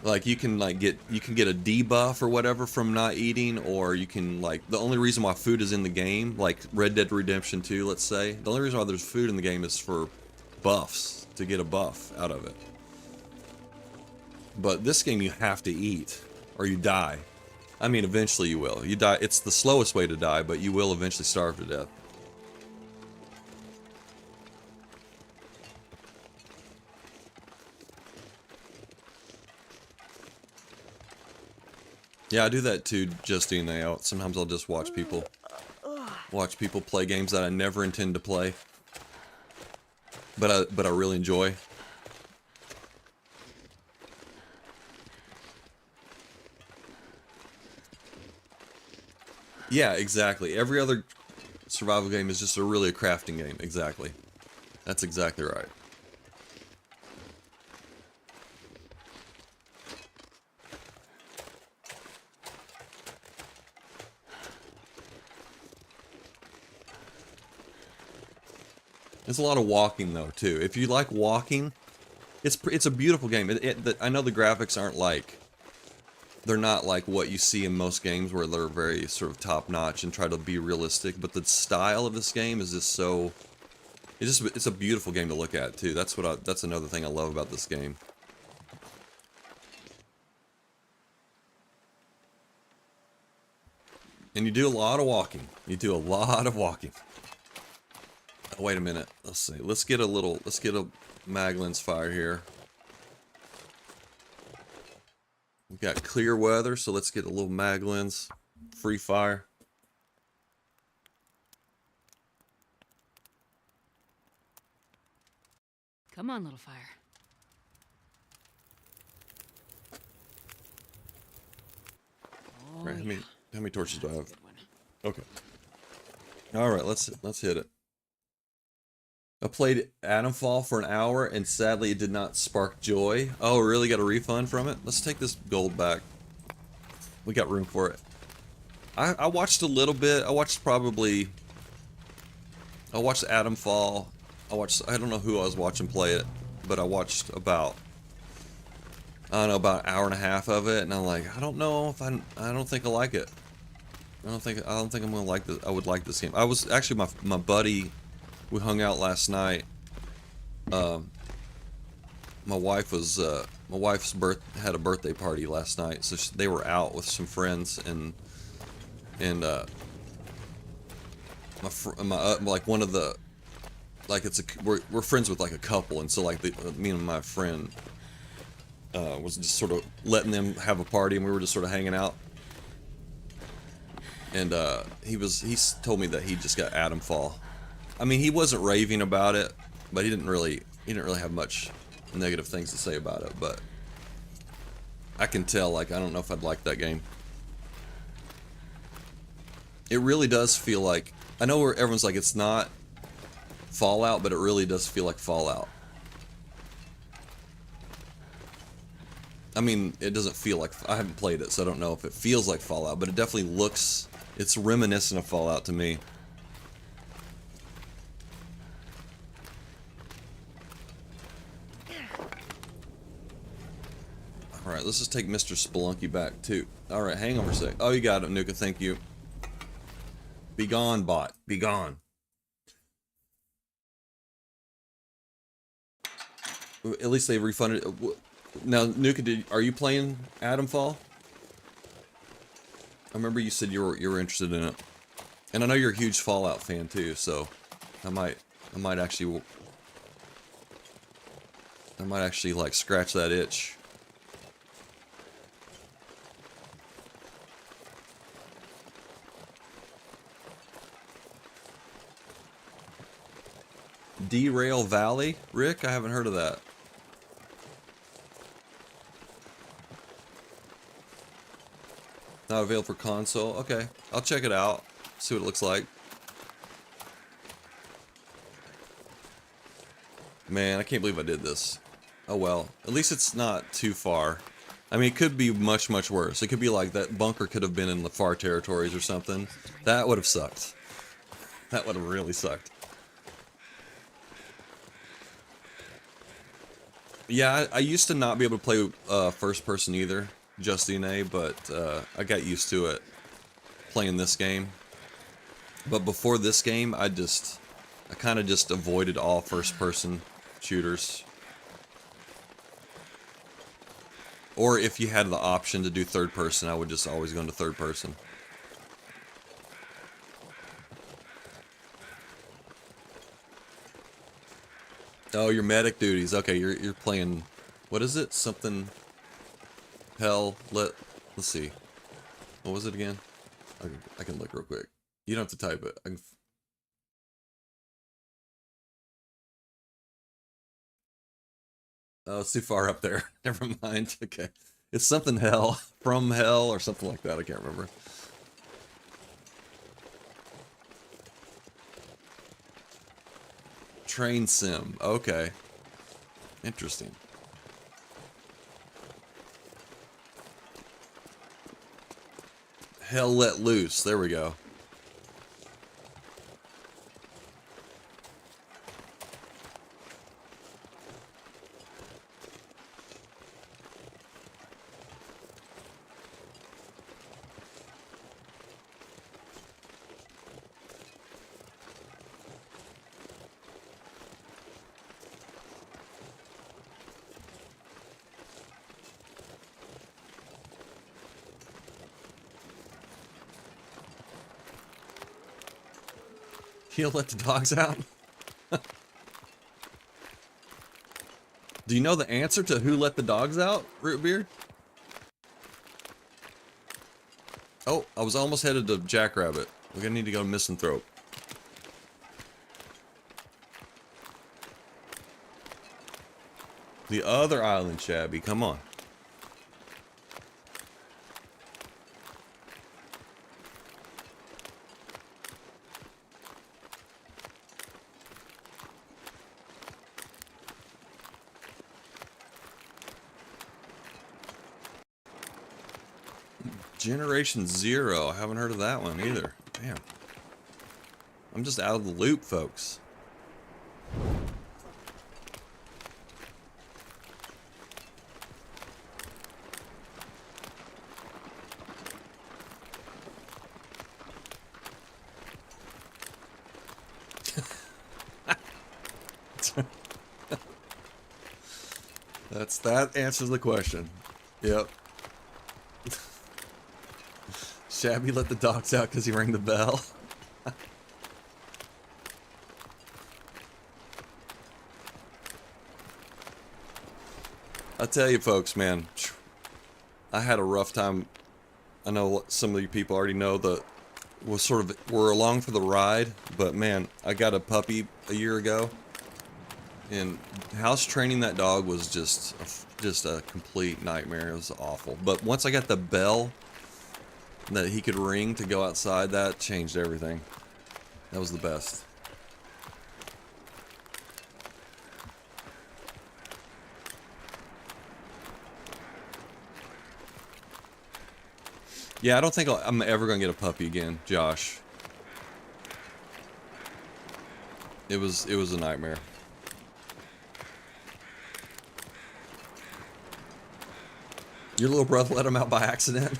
Like you can get a debuff or whatever from not eating, or you can like, the only reason why food is in the game, like Red Dead Redemption 2, let's say, the only reason why there's food in the game is for buffs, to get a buff out of it. But this game you have to eat or you die. I mean, eventually you will. You die. It's the slowest way to die, but you will eventually starve to death. Yeah, I do that too, Just DNA. Sometimes I'll just watch people play games that I never intend to play, but I really enjoy. Yeah, exactly. Every other survival game is just really a crafting game. Exactly. That's exactly right. There's a lot of walking though too. If you like walking, it's a beautiful game. I know the graphics aren't like, they're not like what you see in most games where they're very sort of top notch and try to be realistic. But the style of this game is just so, it's a beautiful game to look at too. That's another thing I love about this game. And you do a lot of walking. You do a lot of walking. Oh, wait a minute. Let's see. Let's get a mag lens fire here. We've got clear weather, so let's get a little mag lens free fire. Come on, little fire. Oh, Right, yeah. how many torches do I have? That's a good one. Okay. All right, let's hit it. I played Atomfall for an hour, and sadly it did not spark joy. Oh, really? Got a refund from it? Let's take this gold back. We got room for it. I watched a little bit. I watched Atomfall. I don't know who I was watching play it, but I watched about, I don't know, about an hour and a half of it, and I'm like, I don't know if I don't think I like it. I don't think I'm gonna like this. I would like this game. I was actually my buddy. We hung out last night. My wife's had a birthday party last night, so they were out with some friends, and like one of the, like we're friends with like a couple, and so like me and my friend was just sort of letting them have a party, and we were just sort of hanging out. And he told me that he just got Atomfall. I mean, he wasn't raving about it, but he didn't really have much negative things to say about it. But I can tell, like, I don't know if I'd like that game. It really does feel like, I know where everyone's like, it's not Fallout, but it really does feel like Fallout. I mean, it doesn't feel like, I haven't played it, so I don't know if it feels like Fallout, but it definitely looks, it's reminiscent of Fallout to me. Alright, let's just take Mr. Spelunky back, too. Alright, hang on for a sec. Oh, you got it, Nuka, thank you. Be gone, bot. Be gone. At least they refunded. Now, Nuka, are you playing Adamfall? I remember you said you were interested in it, and I know you're a huge Fallout fan too. So, I might actually like scratch that itch. Derail Valley? Rick? I haven't heard of that. Not available for console? Okay. I'll check it out. See what it looks like. Man, I can't believe I did this. Oh well. At least it's not too far. I mean, it could be much, much worse. It could be like that bunker could have been in the far territories or something. That would have sucked. That would have really sucked. Yeah, I used to not be able to play first person either, just DNA, but I got used to it playing this game. But before this game, I kind of just avoided all first person shooters. Or if you had the option to do third person, I would just always go into third person. Oh, your medic duties. Okay, you're playing. What is it? Something. Hell. Let's see. What was it again? I can look real quick. You don't have to type it. Oh, it's too far up there. Never mind. Okay, it's something hell from hell or something like that. I can't remember. Train sim. Okay. Interesting. Hell let loose. There we go. He'll let the dogs out? Do you know the answer to who let the dogs out, Rootbeard? Oh, I was almost headed to Jackrabbit. We're gonna need to go to Misanthrope. The other island, Shabby. Come on. Generation Zero. I haven't heard of that one either. Damn. I'm just out of the loop, folks. That answers the question. Yep. Shabby let the dogs out because he rang the bell. I tell you folks, man, I had a rough time. I know some of you people already know that we're along for the ride, but man, I got a puppy a year ago, And house training that dog was just a complete nightmare. It was awful. But once I got the bell that he could ring to go outside, that changed everything. That was the best. Yeah, I don't think I'm ever gonna get a puppy again, Josh. It was a nightmare. Your little brother let him out by accident?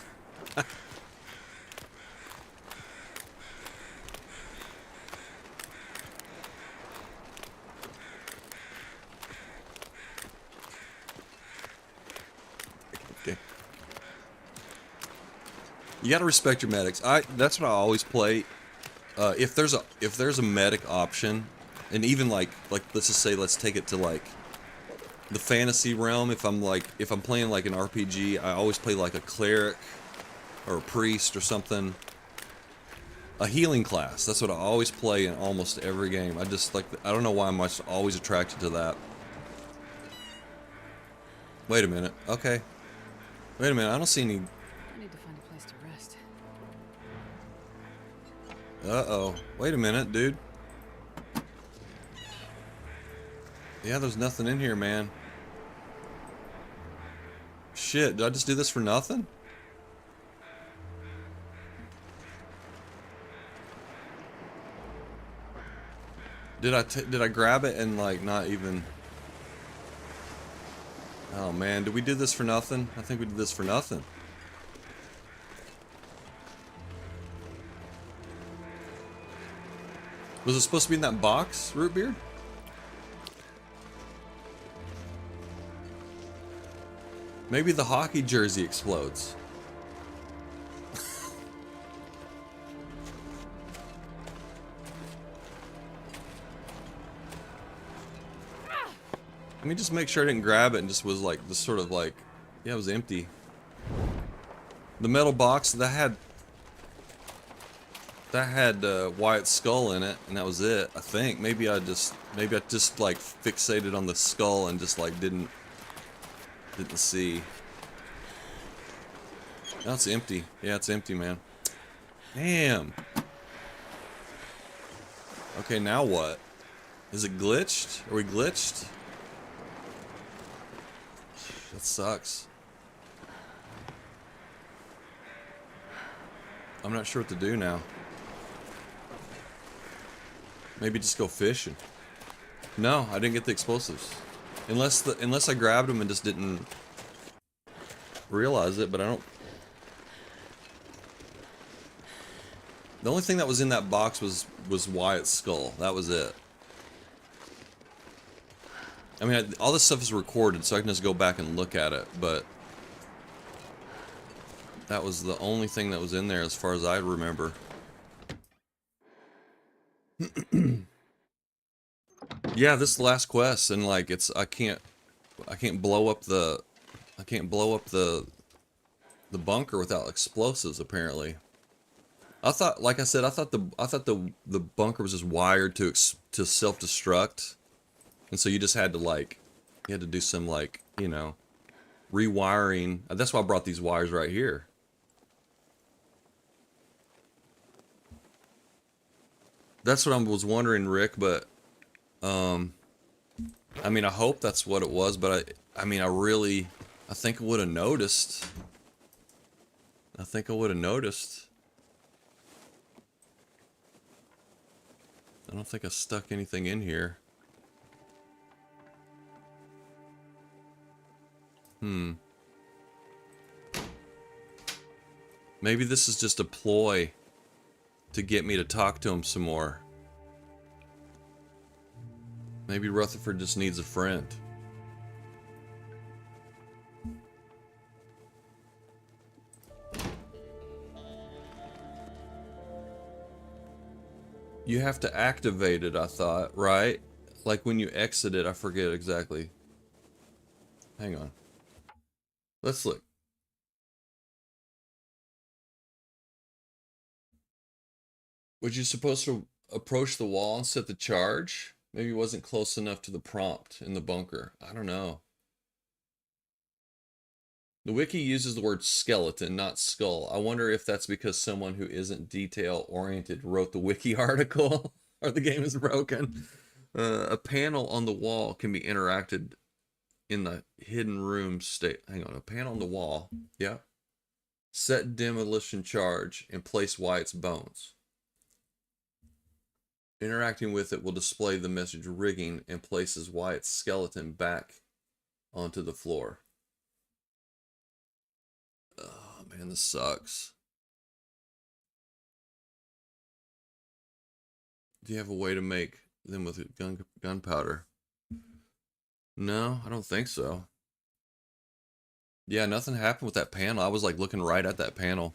Okay. You gotta respect your medics. That's what I always play. If there's a medic option, and even like let's just say let's take it to like the fantasy realm. If I'm playing like an RPG, I always play like a cleric or a priest or something. A healing class. That's what I always play in almost every game. I just like, I don't know why I'm just always attracted to that. Wait a minute. Okay. Wait a minute. I don't see any. I need to find a place to rest. Uh-oh. Wait a minute, dude. Yeah, there's nothing in here, man. Shit, did I just do this for nothing? Did I grab it and like not even... Oh man, did we do this for nothing? I think we did this for nothing. Was it supposed to be in that box, Root Beard? Maybe the hockey jersey explodes. Let me just make sure I didn't grab it and just was like, just sort of like, yeah, it was empty. The metal box that had Wyatt's skull in it, and that was it. I think maybe I just like fixated on the skull and just like didn't see. Now it's empty. Yeah, it's empty, man. Damn. Okay, now what? Is it glitched? Are we glitched? That sucks. I'm not sure what to do now. Maybe just go fishing. No, I didn't get the explosives. Unless I grabbed them and just didn't realize it, but I don't. The only thing that was in that box was Wyatt's skull. That was it. I mean, all this stuff is recorded, so I can just go back and look at it, but that was the only thing that was in there as far as I remember. Yeah, this is the last quest, and like I can't blow up the bunker without explosives apparently. I thought, like I said, I thought the bunker was just wired to self-destruct. And so you just had to like, you had to do some like, you know, rewiring. That's why I brought these wires right here. That's what I was wondering, Rick, but, I mean, I hope that's what it was, but I mean, I think I would have noticed. I think I would have noticed. I don't think I stuck anything in here. Maybe this is just a ploy to get me to talk to him some more. Maybe Rutherford just needs a friend. You have to activate it, I thought, right? Like when you exit it, I forget exactly. Hang on. Let's look. Was you supposed to approach the wall and set the charge? Maybe it wasn't close enough to the prompt in the bunker. I don't know. The wiki uses the word skeleton, not skull. I wonder if that's because someone who isn't detail-oriented wrote the wiki article, or the game is broken. A panel on the wall can be interacted in the hidden room state. Hang on, a panel on the wall. Yeah. Set demolition charge and place Wyatt's bones. Interacting with it will display the message rigging and places Wyatt's skeleton back onto the floor. Oh man, this sucks. Do you have a way to make them with gunpowder? No, I don't think so. Yeah, nothing happened with that panel. I was like looking right at that panel.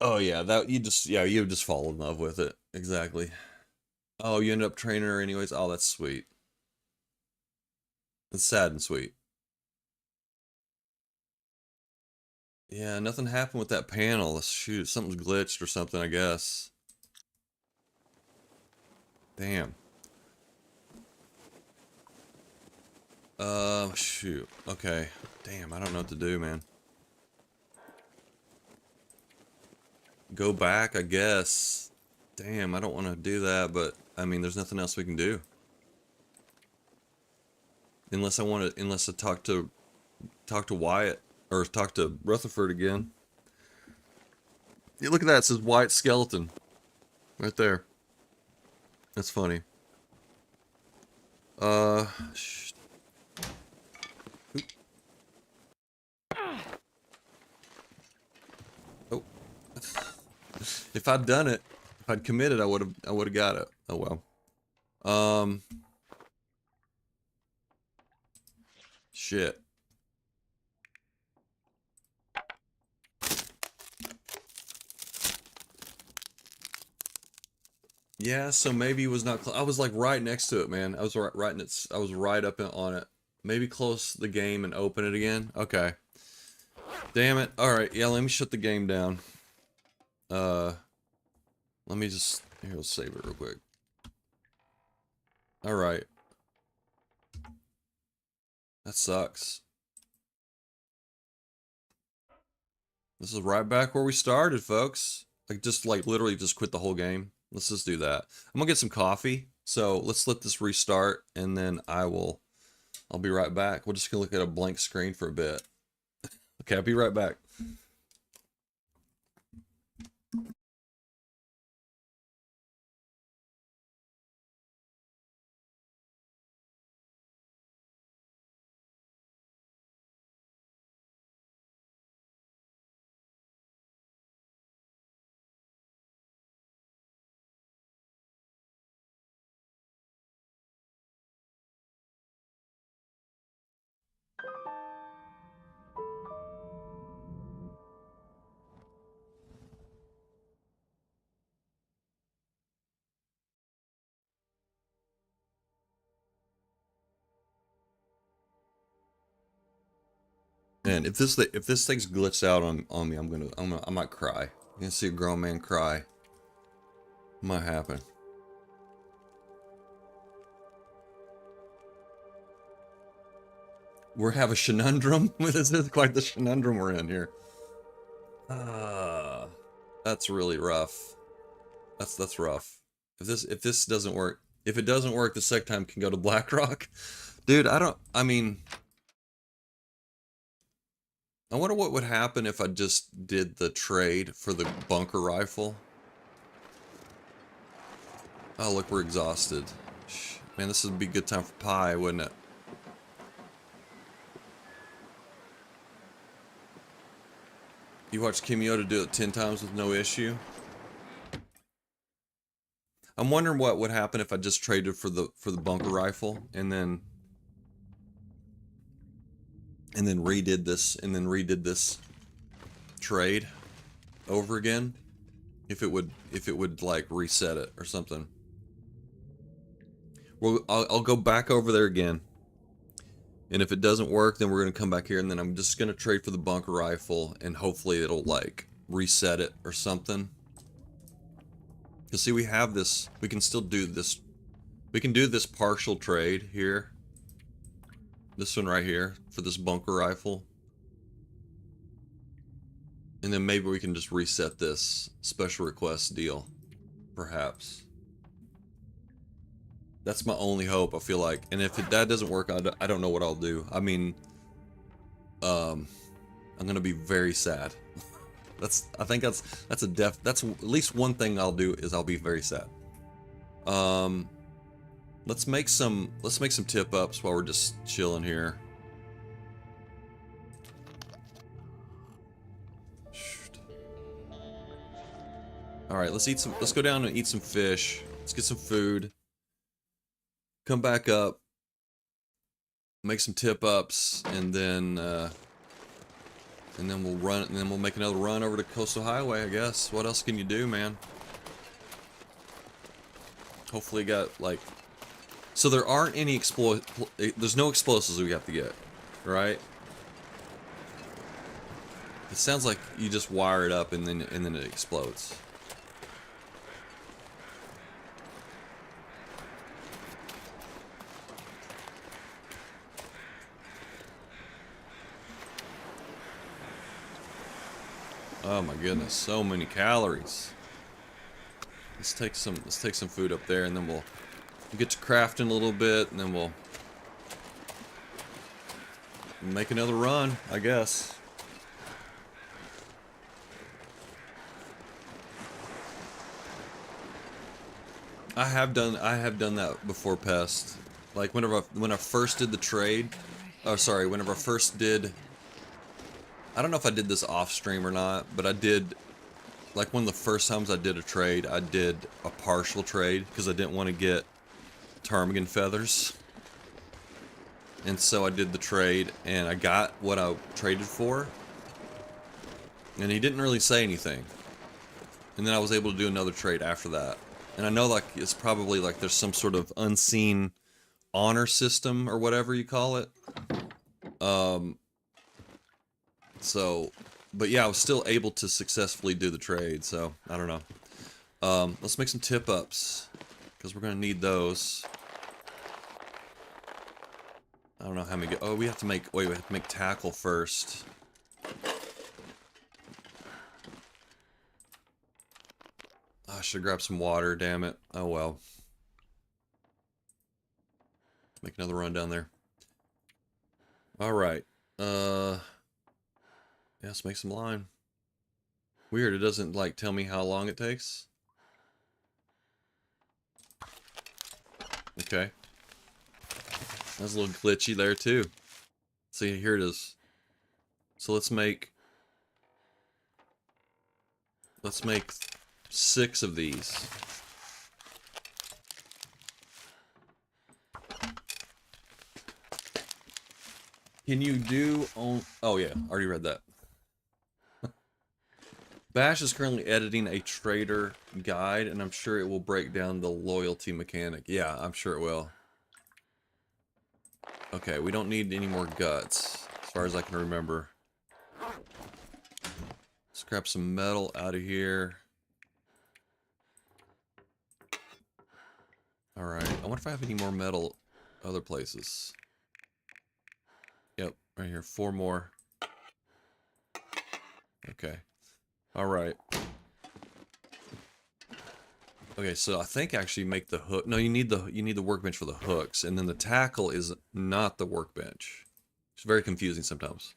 Oh yeah, that you just fall in love with it. Exactly. Oh, you ended up training her anyways. Oh, that's sweet. It's sad and sweet. Yeah, nothing happened with that panel. Let's shoot, something's glitched or something, I guess. Damn. Shoot. Okay. Damn, I don't know what to do, man. Go back, I guess. Damn, I don't want to do that, but I mean, there's nothing else we can do. Unless I talk to Wyatt or talk to Rutherford again. Yeah, look at that. It says Wyatt skeleton right there. That's funny. Oop. Oh. If I'd done it, if I'd committed, I would have got it. Oh well. Shit. Yeah, so maybe it was not I was like right next to it, man. I was right in its, I was right up on it. Maybe close the game and open it again. Okay. Damn it. All right. Yeah, let me shut the game down. Let me just, here, let's save it real quick. All right. That sucks. This is right back where we started, folks. Like, just like literally just quit the whole game. Let's just do that. I'm gonna get some coffee. So let's let this restart and then I'll be right back. We're just gonna look at a blank screen for a bit. Okay, I'll be right back. And if this thing's glitched out on me, I might cry. You can see a grown man cry. Might happen. We have a conundrum. This is quite the conundrum we're in here. That's really rough. That's rough. If this doesn't work, if it doesn't work, the second time can go to BlackRock. Dude, I mean, I wonder what would happen if I just did the trade for the bunker rifle. Oh, look, we're exhausted. Man, this would be a good time for pie, wouldn't it? You watched Kimio do it 10 times with no issue? I'm wondering what would happen if I just traded for the bunker rifle and then redid this trade over again. If it would like reset it or something. Well, I'll go back over there again. And if it doesn't work, then we're going to come back here, and then I'm just going to trade for the bunker rifle, and hopefully it'll, like, reset it or something. Because, see, we have this, we can still do this, we can do this partial trade here. This one right here, for this bunker rifle. And then maybe we can just reset this special request deal, perhaps. That's my only hope, I feel like. And if that doesn't work, I don't know what I'll do. I mean, I'm gonna be very sad. I think that's at least one thing I'll do is I'll be very sad. Let's make some tip ups while we're just chilling here. All right, let's go down and eat some fish. Let's get some food. Come back up, make some tip ups, and then we'll run, and then we'll make another run over to Coastal Highway, I guess. What else can you do, man? Hopefully got, like... So there aren't any there's no explosives we have to get, right? It sounds like you just wire it up and then it explodes. Oh my goodness, so many calories. Let's take some food up there, and then we'll get to crafting a little bit, and then we'll make another run, I guess. I have done that before, Pest. Like when I first did the trade. Oh, sorry, whenever I first did. I don't know if I did this off stream or not, but I did, like one of the first times I did a trade, I did a partial trade because I didn't want to get ptarmigan feathers. And so I did the trade, and I got what I traded for. And he didn't really say anything. And then I was able to do another trade after that. And I know, like, it's probably like there's some sort of unseen honor system or whatever you call it. So, but yeah, I was still able to successfully do the trade, so I don't know. Let's make some tip ups, because we're going to need those. I don't know how many. Oh, we have to make. Wait, we have to make tackle first. I should grab some water. Damn it. Oh well. Make another run down there. All right. Yeah, let's make some line. Weird, it doesn't, like, tell me how long it takes. Okay. That's a little glitchy there, too. See, here it is. So let's make 6 of these. Can you do on... Oh, yeah, already read that. Bash is currently editing a trader guide, and I'm sure it will break down the loyalty mechanic. Yeah, I'm sure it will. Okay, we don't need any more guts, as far as I can remember. Let's grab some metal out of here. Alright, I wonder if I have any more metal other places. Yep, right here, 4 more. Okay. Alright. Okay, so I think actually make the hook. No, you need the workbench for the hooks, and then the tackle is not the workbench. It's very confusing sometimes.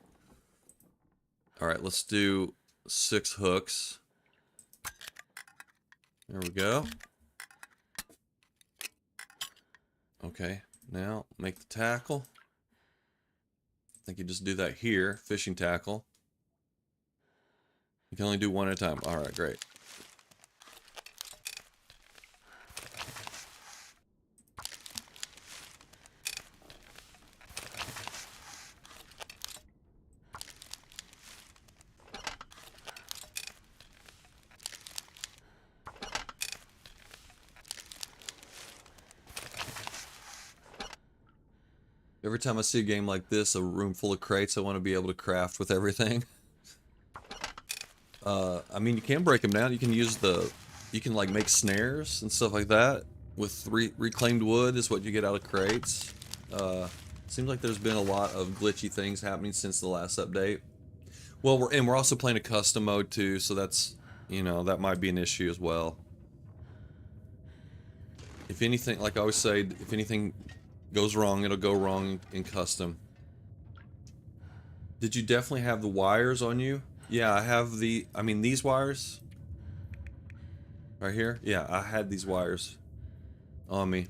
Alright, let's do 6 hooks. There we go. Okay, now make the tackle. I think you just do that here, fishing tackle. You can only do one at a time. Alright, great. Every time I see a game like this, a room full of crates, I want to be able to craft with everything. I mean, you can break them down. You can use you can like make snares and stuff like that with reclaimed wood is what you get out of crates. Seems like there's been a lot of glitchy things happening since the last update. Well, we're also playing a custom mode too, so that's, you know, that might be an issue as well. If anything, like I always say, if anything goes wrong, it'll go wrong in custom. Did you definitely have the wires on you? Yeah, I have I mean, these wires. Right here? Yeah, I had these wires on me.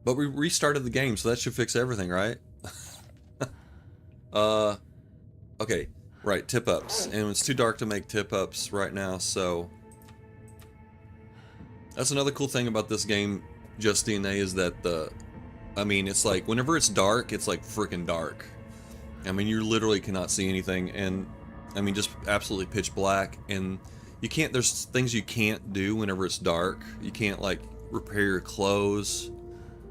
But we restarted the game, so that should fix everything, right? Okay, right, tip-ups. And it's too dark to make tip-ups right now, so... That's another cool thing about this game, Just DNA, is that I mean, it's like, whenever it's dark, it's like freaking dark. I mean, you literally cannot see anything, and... I mean, just absolutely pitch black, and you can't... There's things you can't do whenever it's dark. You can't, like, repair your clothes.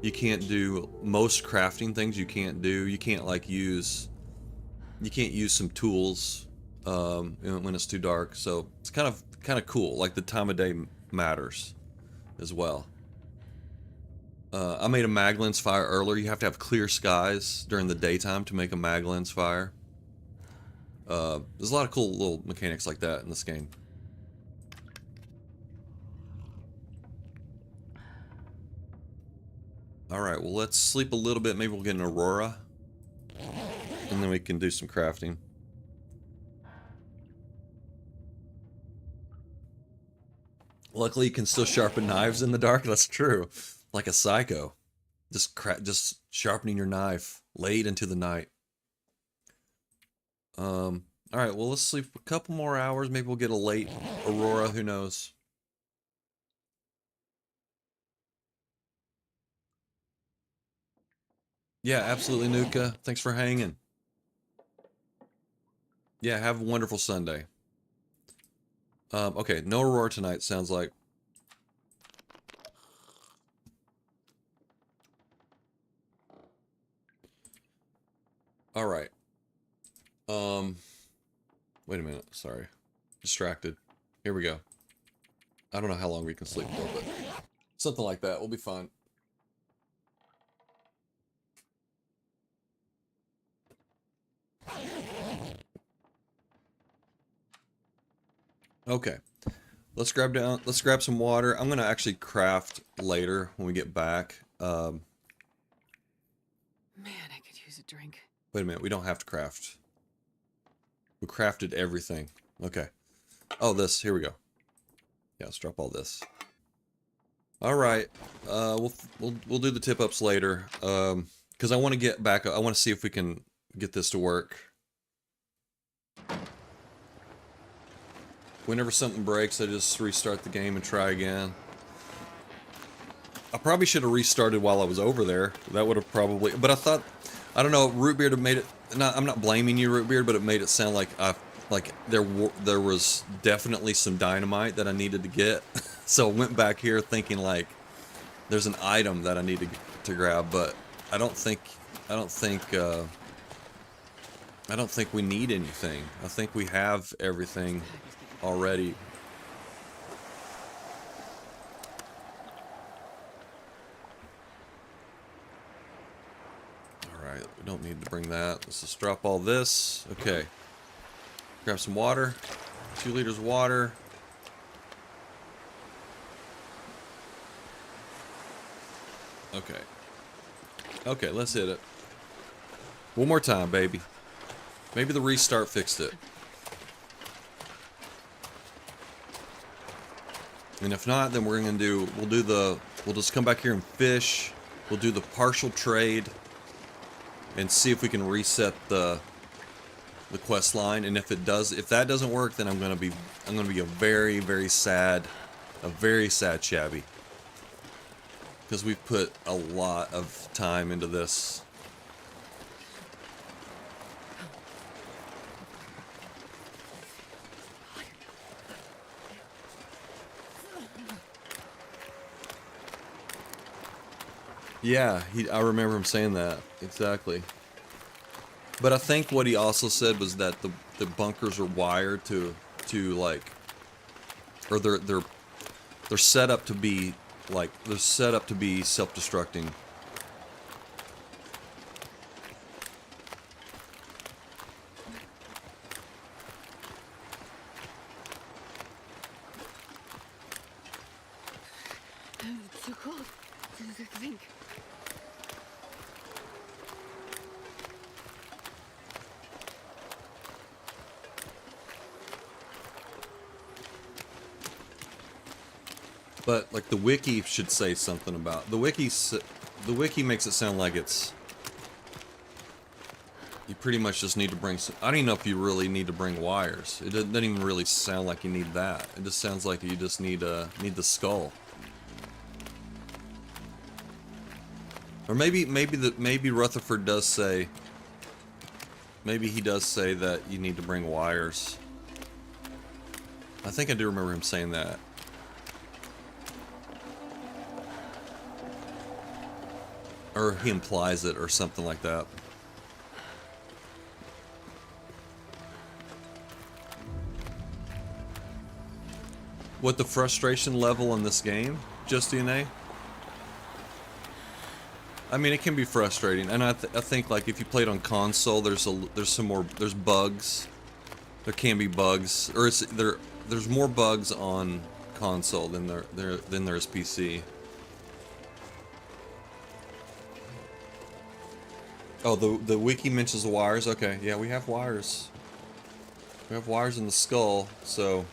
You can't do most crafting things. You can't do. You can't like use. You can't use some tools when it's too dark. So it's kind of cool. Like the time of day matters as well. I made a Maglin's fire earlier. You have to have clear skies during the daytime to make a Maglin's fire. There's a lot of cool little mechanics like that in this game. Alright, well let's sleep a little bit, maybe we'll get an Aurora. And then we can do some crafting. Luckily you can still sharpen knives in the dark, that's true. Like a psycho. Just sharpening your knife late into the night. Alright, well let's sleep a couple more hours, maybe we'll get a late Aurora, who knows. Yeah, absolutely, Nuka. Thanks for hanging. Yeah, have a wonderful Sunday. Okay, no Aurora tonight, sounds like. Alright. Wait a minute, sorry. Distracted. Here we go. I don't know how long we can sleep for, but something like that. We'll be fine. Okay. Let's grab some water. I'm gonna actually craft later when we get back. Man, I could use a drink. Wait a minute, we don't have to craft. We crafted everything. Okay. Oh, here we go. Yeah, let's drop all this. Alright. We'll do the tip-ups later. Because I want to get back, I want to see if we can get this to work. Whenever something breaks, I just restart the game and try again. I probably should have restarted while I was over there. That would have probably... But I thought... I don't know, Rootbeard had made it... I'm not blaming you, Rootbeard, but it made it sound like there was definitely some dynamite that I needed to get. So I went back here thinking like there's an item that I need to grab, but I don't think we need anything. I think we have everything already. Alright, we don't need to bring that. Let's just drop all this. Okay. Grab some water. 2 liters of water. Okay. Okay, let's hit it. One more time, baby. Maybe the restart fixed it. And if not, then we'll just come back here and fish. We'll do the partial trade and see if we can reset the quest line. And if that doesn't work, then I'm gonna be a very, very sad Shabby. Because we've put a lot of time into this. Yeah, I remember him saying that. Exactly. But I think what he also said was that the bunkers are wired to like, or they're set up to be like, they're set up to be self-destructing. It's too cold to think. But like the wiki should say something about the wiki. The wiki makes it sound like it's, you pretty much just need to bring some. I don't even know if you really need to bring wires. It doesn't even really sound like you need that. It just sounds like you just need the skull. Or maybe Rutherford does say. Maybe he does say that you need to bring wires. I think I do remember him saying that. Or he implies it or something like that. What the frustration level in this game, just DNA? I mean, it can be frustrating, and I think like if you played on console, there's bugs. There can be bugs, or there's more bugs on console than there is PC. Oh, the wiki mentions the wires. Okay, yeah, we have wires. We have wires in the skull, so.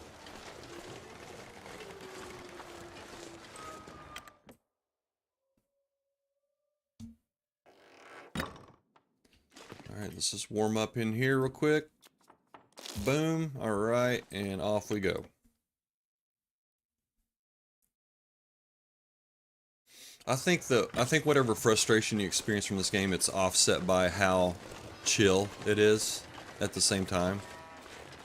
Alright, let's just warm up in here real quick. Boom. Alright, and off we go. I think whatever frustration you experience from this game, it's offset by how chill it is at the same time.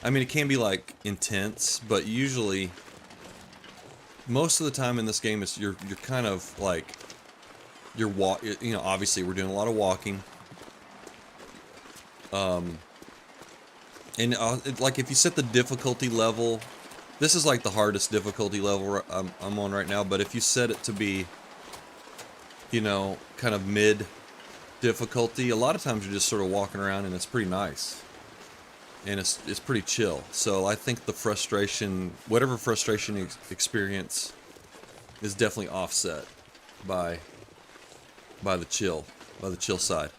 I mean, it can be like intense, but usually most of the time in this game it's you're kind of like you know, obviously we're doing a lot of walking. And like if you set the difficulty level, this is like the hardest difficulty level I'm on right now, but if you set it to be, you know, kind of mid difficulty, a lot of times you're just sort of walking around and it's pretty nice. And it's pretty chill. So I think the frustration, whatever frustration you experience, is definitely offset by the chill side.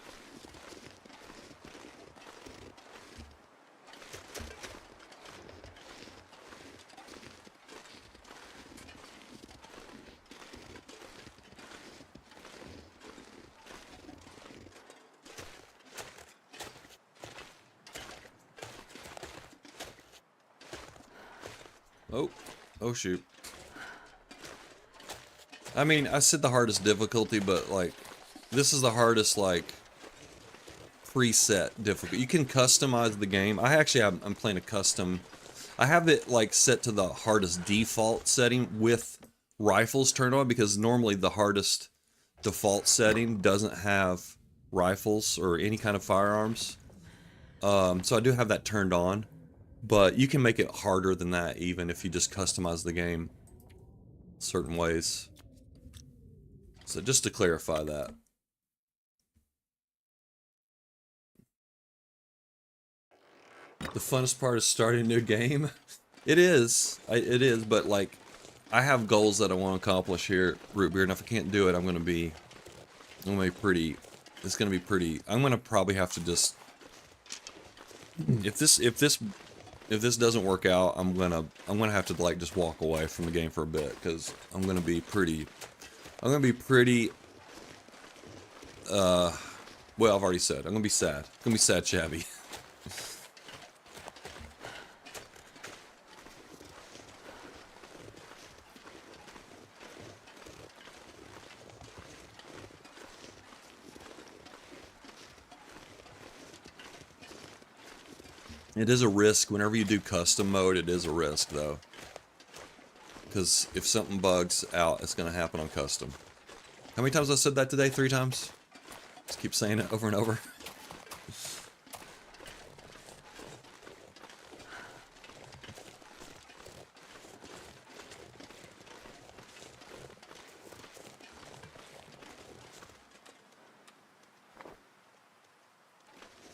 Oh shoot. I mean, I said the hardest difficulty, but like, this is the hardest, like, preset difficulty. You can customize the game. I'm playing a custom. I have it, like, set to the hardest default setting with rifles turned on, because normally the hardest default setting doesn't have rifles or any kind of firearms. So I do have that turned on. But you can make it harder than that even if you just customize the game certain ways. So just to clarify that. The funnest part is starting a new game. It is, but like, I have goals that I want to accomplish here, Rootbeard, and if I can't do it, I'm gonna be pretty. It's gonna be pretty. I'm gonna probably have to just. If this doesn't work out, I'm gonna have to like just walk away from the game for a bit, because I'm gonna be pretty. Well, I've already said I'm gonna be sad. I'm gonna be sad, Shabby. It is a risk. Whenever you do custom mode, it is a risk, though. Because if something bugs out, it's going to happen on custom. How many times I said that today? 3 times? Just keep saying it over and over.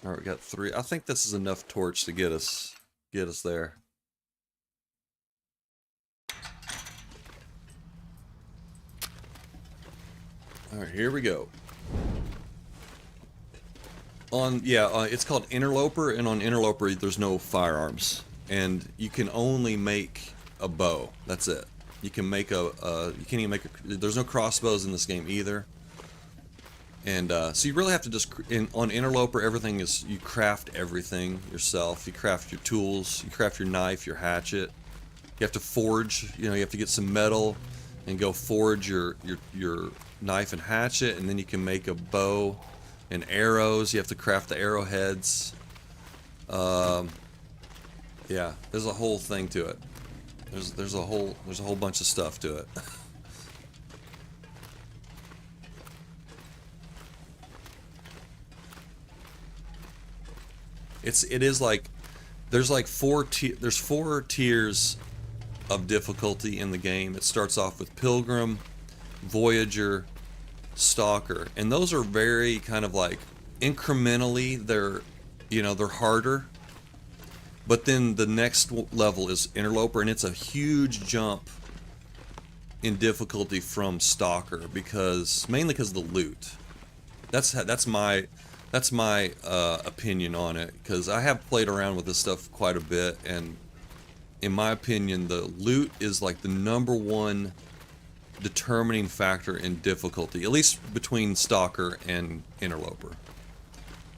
Alright, we got 3. I think this is enough torch to get us there. Alright, here we go. It's called Interloper, and on Interloper there's no firearms. And you can only make a bow. That's it. You can make you can't even make there's no crossbows in this game either. And so you really have to just, on Interloper, everything is, you craft everything yourself. You craft your tools, you craft your knife, your hatchet. You have to forge, you have to get some metal and go forge your knife and hatchet, and then you can make a bow and arrows. You have to craft the arrowheads. Yeah, there's a whole thing to it. There's a whole bunch of stuff to it. It is like there's like 4 tiers of difficulty in the game. It starts off with Pilgrim, Voyager, Stalker, and those are very kind of like incrementally they're harder. But then the next level is Interloper, and it's a huge jump in difficulty from Stalker mainly because of the loot. That's my opinion on it, because I have played around with this stuff quite a bit, and in my opinion the loot is like the #1 determining factor in difficulty, at least between Stalker and Interloper.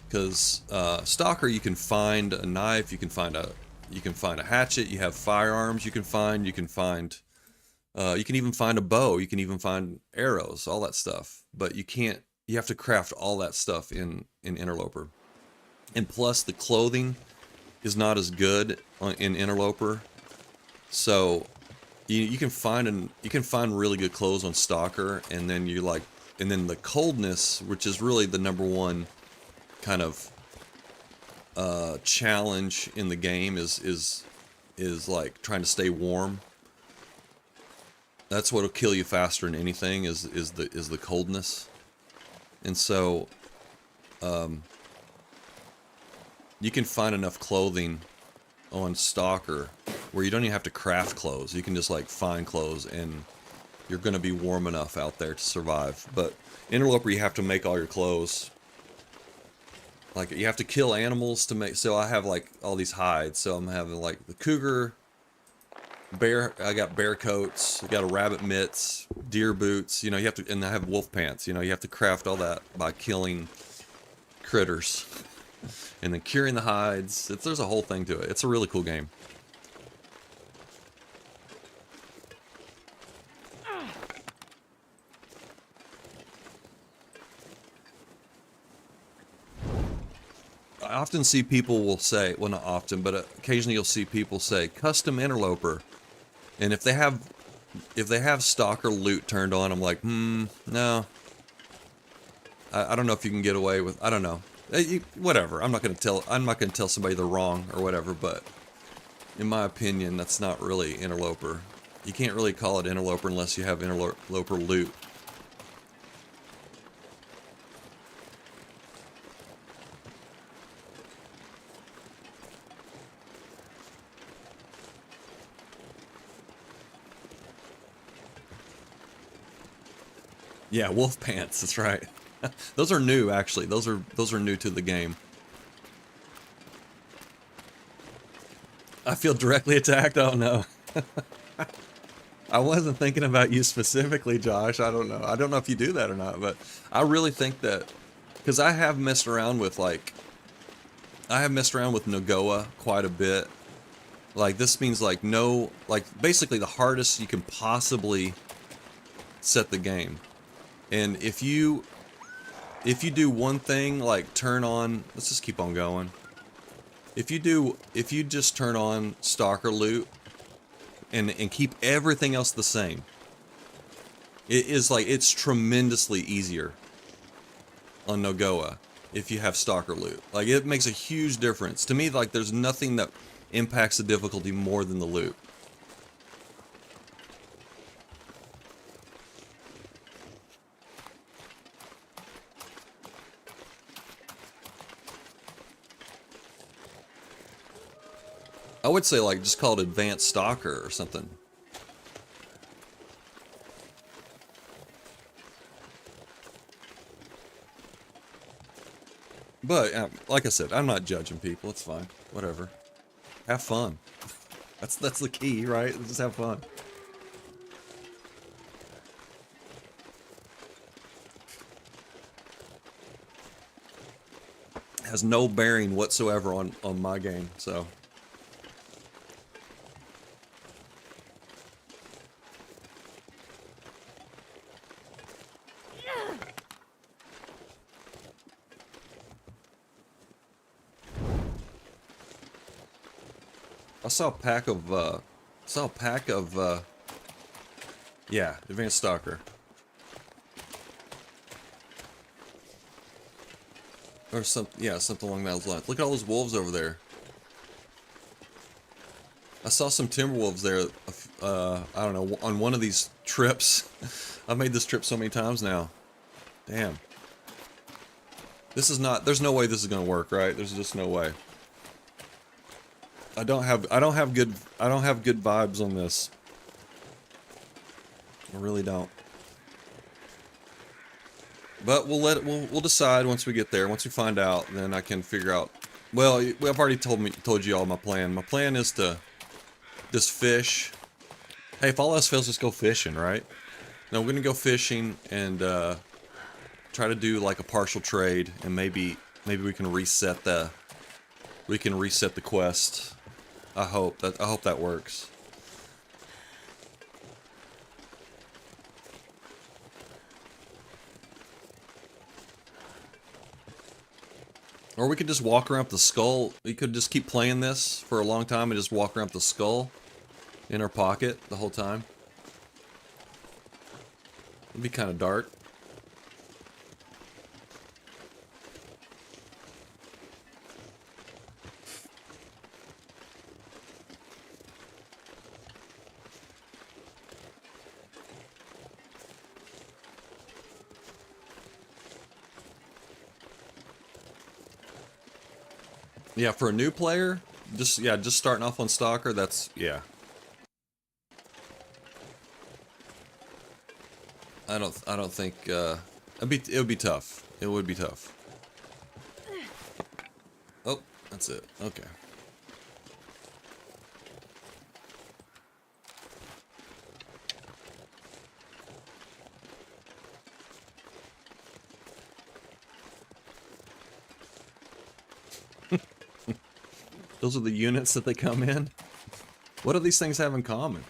Because Stalker, you can find a knife, you can find a hatchet, you have firearms you can even find a bow, you can even find arrows, all that stuff. But you have to craft all that stuff in Interloper. And plus the clothing is not as good in Interloper. So you can find really good clothes on Stalker, and then then the coldness, which is really the #1 kind of challenge in the game, is like trying to stay warm. That's what'll kill you faster than anything is the coldness. And so you can find enough clothing on Stalker where you don't even have to craft clothes. You can just like find clothes, and you're going to be warm enough out there to survive. But Interloper, you have to make all your clothes. Like, you have to kill animals to make. So I have like all these hides. So I'm having like the cougar, bear. I got bear coats. I got a rabbit mitts, deer boots. You have to, and I have wolf pants. You have to craft all that by killing critters, and then curing the hides. There's a whole thing to it. It's a really cool game. I often see people will say, well, not often, but occasionally you'll see people say custom Interloper, and if they have Stalker loot turned on, I'm like, no. I don't know if you can get away with. I don't know. Whatever. I'm not gonna tell somebody they're wrong or whatever. But in my opinion, that's not really Interloper. You can't really call it Interloper unless you have Interloper loot. Yeah, wolf pants. That's right. Those are new, actually. Those are new to the game. I feel directly attacked. Oh no. I wasn't thinking about you specifically, Josh. I don't know. I don't know if you do that or not, but I really think that, because I have messed around with Nogoa quite a bit. Like, this means like basically the hardest you can possibly set the game. And if you do one thing, like turn on, let's just keep on going. If you just turn on Stalker loot and keep everything else the same, It is like, it's tremendously easier on Nogoa if you have stalker loot. Like, it makes a huge difference. To me, like, there's nothing that impacts the difficulty more than the loot. I would say, like, just call it Advanced Stalker or something. But, like I said, I'm not judging people. It's fine. Whatever. Have fun. That's the key, right? Just have fun. Has no bearing whatsoever on my game, so... I saw a pack of, yeah, Advanced Stalker. Or something along those lines. Look at all those wolves over there. I saw some timber wolves there, I don't know, on one of these trips. I've made this trip so many times now. Damn. This is not, there's no way this is gonna work, right? There's just no way. I don't have good vibes on this. I really don't. But we'll decide once we get there. Once we find out, then I can figure out. Well, I've already told you all my plan. My plan is to just fish. Hey, if all else fails, just go fishing, right? No, we're gonna go fishing and try to do like a partial trade, and maybe we can reset the quest. I hope that works. Or we could just walk around the skull. We could just keep playing this for a long time and just walk around the skull in our pocket the whole time. It'd be kind of dark. Yeah, for a new player, just starting off on Stalker, that's, yeah. I don't think, it would be tough. It would be tough. Oh, that's it. Okay. Those are the units that they come in? What do these things have in common?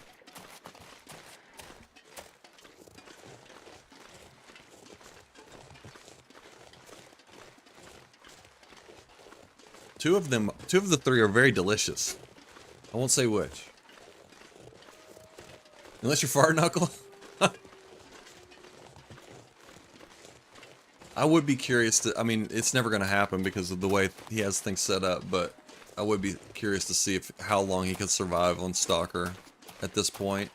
Two of the three are very delicious. I won't say which. Unless you're Fart Knuckle. I would be curious to, I mean, it's never going to happen because of the way he has things set up, but I would be curious to see how long he could survive on Stalker at this point.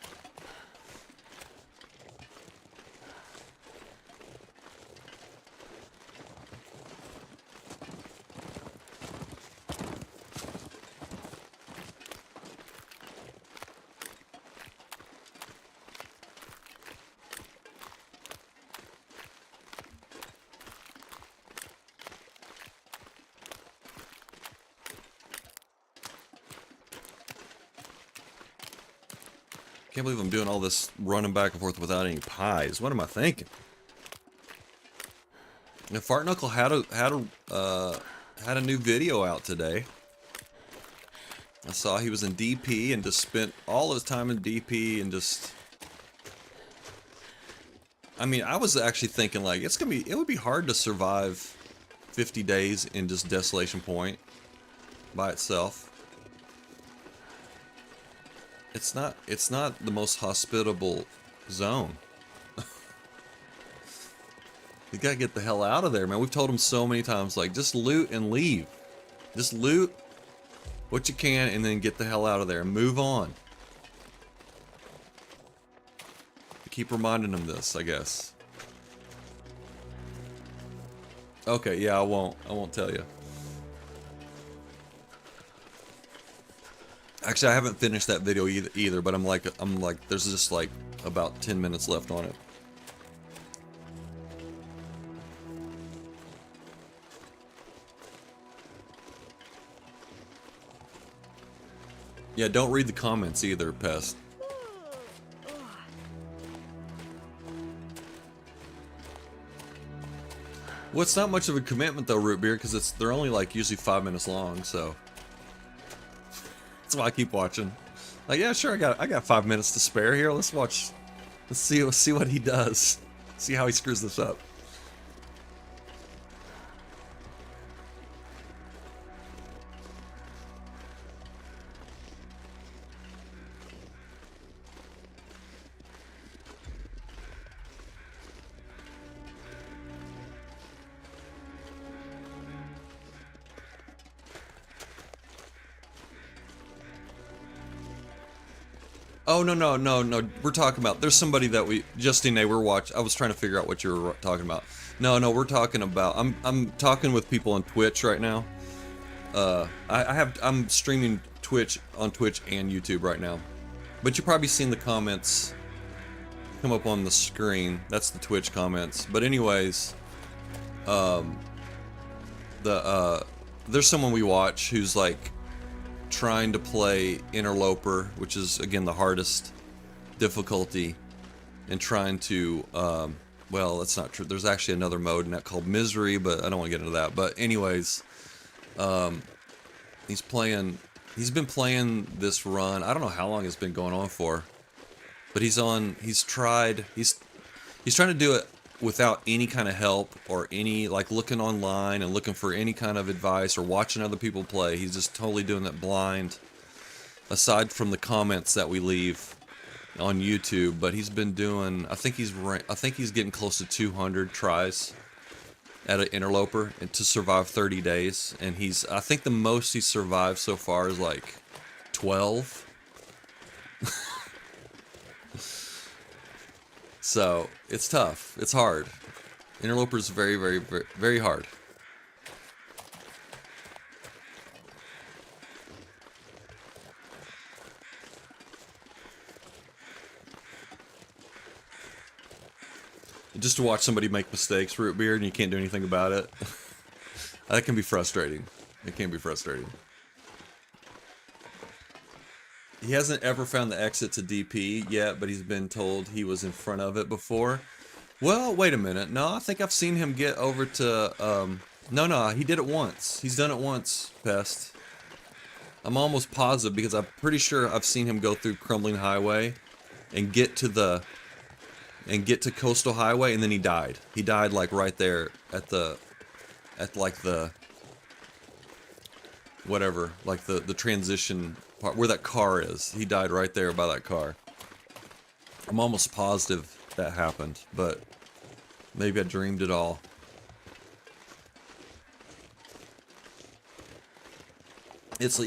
Can't believe I'm doing all this running back and forth without any pies. What am I thinking? And Fart Knuckle had a new video out today. I saw he was in DP and just spent all of his time in DP and just. I mean, I was actually thinking like it would be hard to survive 50 days in just Desolation Point by itself. It's not the most hospitable zone. You gotta get the hell out of there, man. We've told him so many times, like, just loot and leave. Just loot what you can and then get the hell out of there and move on. Keep reminding him this, I guess. Okay, yeah, I won't tell you. Actually, I haven't finished that video either, but I'm like, there's just like about 10 minutes left on it. Yeah, don't read the comments either, Pest. Well, it's not much of a commitment though, Root Beer, because they're only like usually 5 minutes long, so that's why I keep watching. Like, yeah, sure, I got 5 minutes to spare here. Let's watch. Let's see what he does. See how he screws this up. Oh, no. We're talking about, there's somebody that Justine, we're watching. I was trying to figure out what you were talking about. No, we're talking about, I'm talking with people on Twitch right now. I'm streaming on Twitch and YouTube right now. But you've probably seen the comments come up on the screen. That's the Twitch comments. But anyways, there's someone we watch who's like, trying to play Interloper, which is again the hardest difficulty, and trying to well, that's not true. There's actually another mode in that called Misery, but I don't want to get into that. But anyways, he's been playing this run. I don't know how long it's been going on for, but he's trying to do it without any kind of help or any, like, looking online and looking for any kind of advice or watching other people play. He's just totally doing it blind, aside from the comments that we leave on YouTube. But he's been doing, I think he's getting close to 200 tries at an Interloper and to survive 30 days. And I think the most he's survived so far is like 12. So, it's tough. It's hard. Interloper is very, very, very, very hard. Just to watch somebody make mistakes, Root Beer, and you can't do anything about it. That can be frustrating. It can be frustrating. He hasn't ever found the exit to DP yet, but he's been told he was in front of it before. Well, wait a minute. No, I think I've seen him get over to, no, he did it once. He's done it once, Pest. I'm almost positive, because I'm pretty sure I've seen him go through Crumbling Highway and get to Coastal Highway, and then he died. He died, like, right there at like the, whatever, like the transition part where that car is. He died right there by that car. I'm almost positive that happened, but maybe I dreamed it all. It's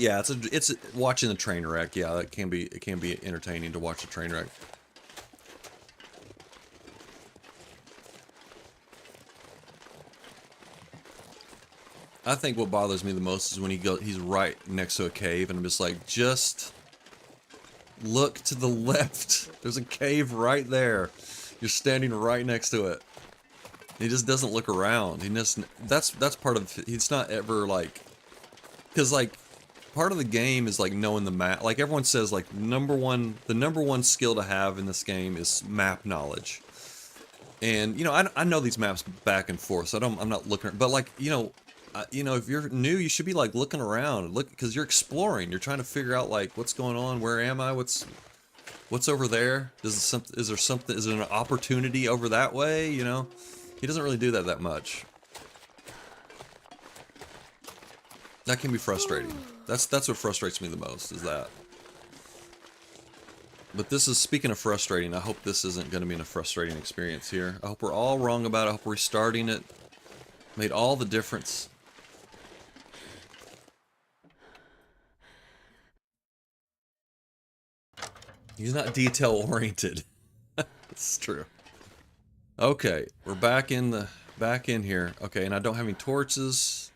watching the train wreck. Yeah, it can be entertaining to watch a train wreck. I think what bothers me the most is when he's right next to a cave, and I'm just like, just look to the left. There's a cave right there. You're standing right next to it. He just doesn't look around. That's part of, he's not ever like, because like, part of the game is like knowing the map. Like everyone says, like the number one skill to have in this game is map knowledge. And you know, I know these maps back and forth, so I'm not looking, but like, you know, if you're new, you should be like looking around, because you're exploring. You're trying to figure out like what's going on. Where am I? What's over there? Is there an opportunity over that way? You know, he doesn't really do that much. That can be frustrating. That's what frustrates me the most, is that. But this is, speaking of frustrating, I hope this isn't going to be a frustrating experience here. I hope we're all wrong about it. I hope restarting it made all the difference. He's not detail-oriented. That's true. Okay, we're back in here. Okay, and I don't have any torches.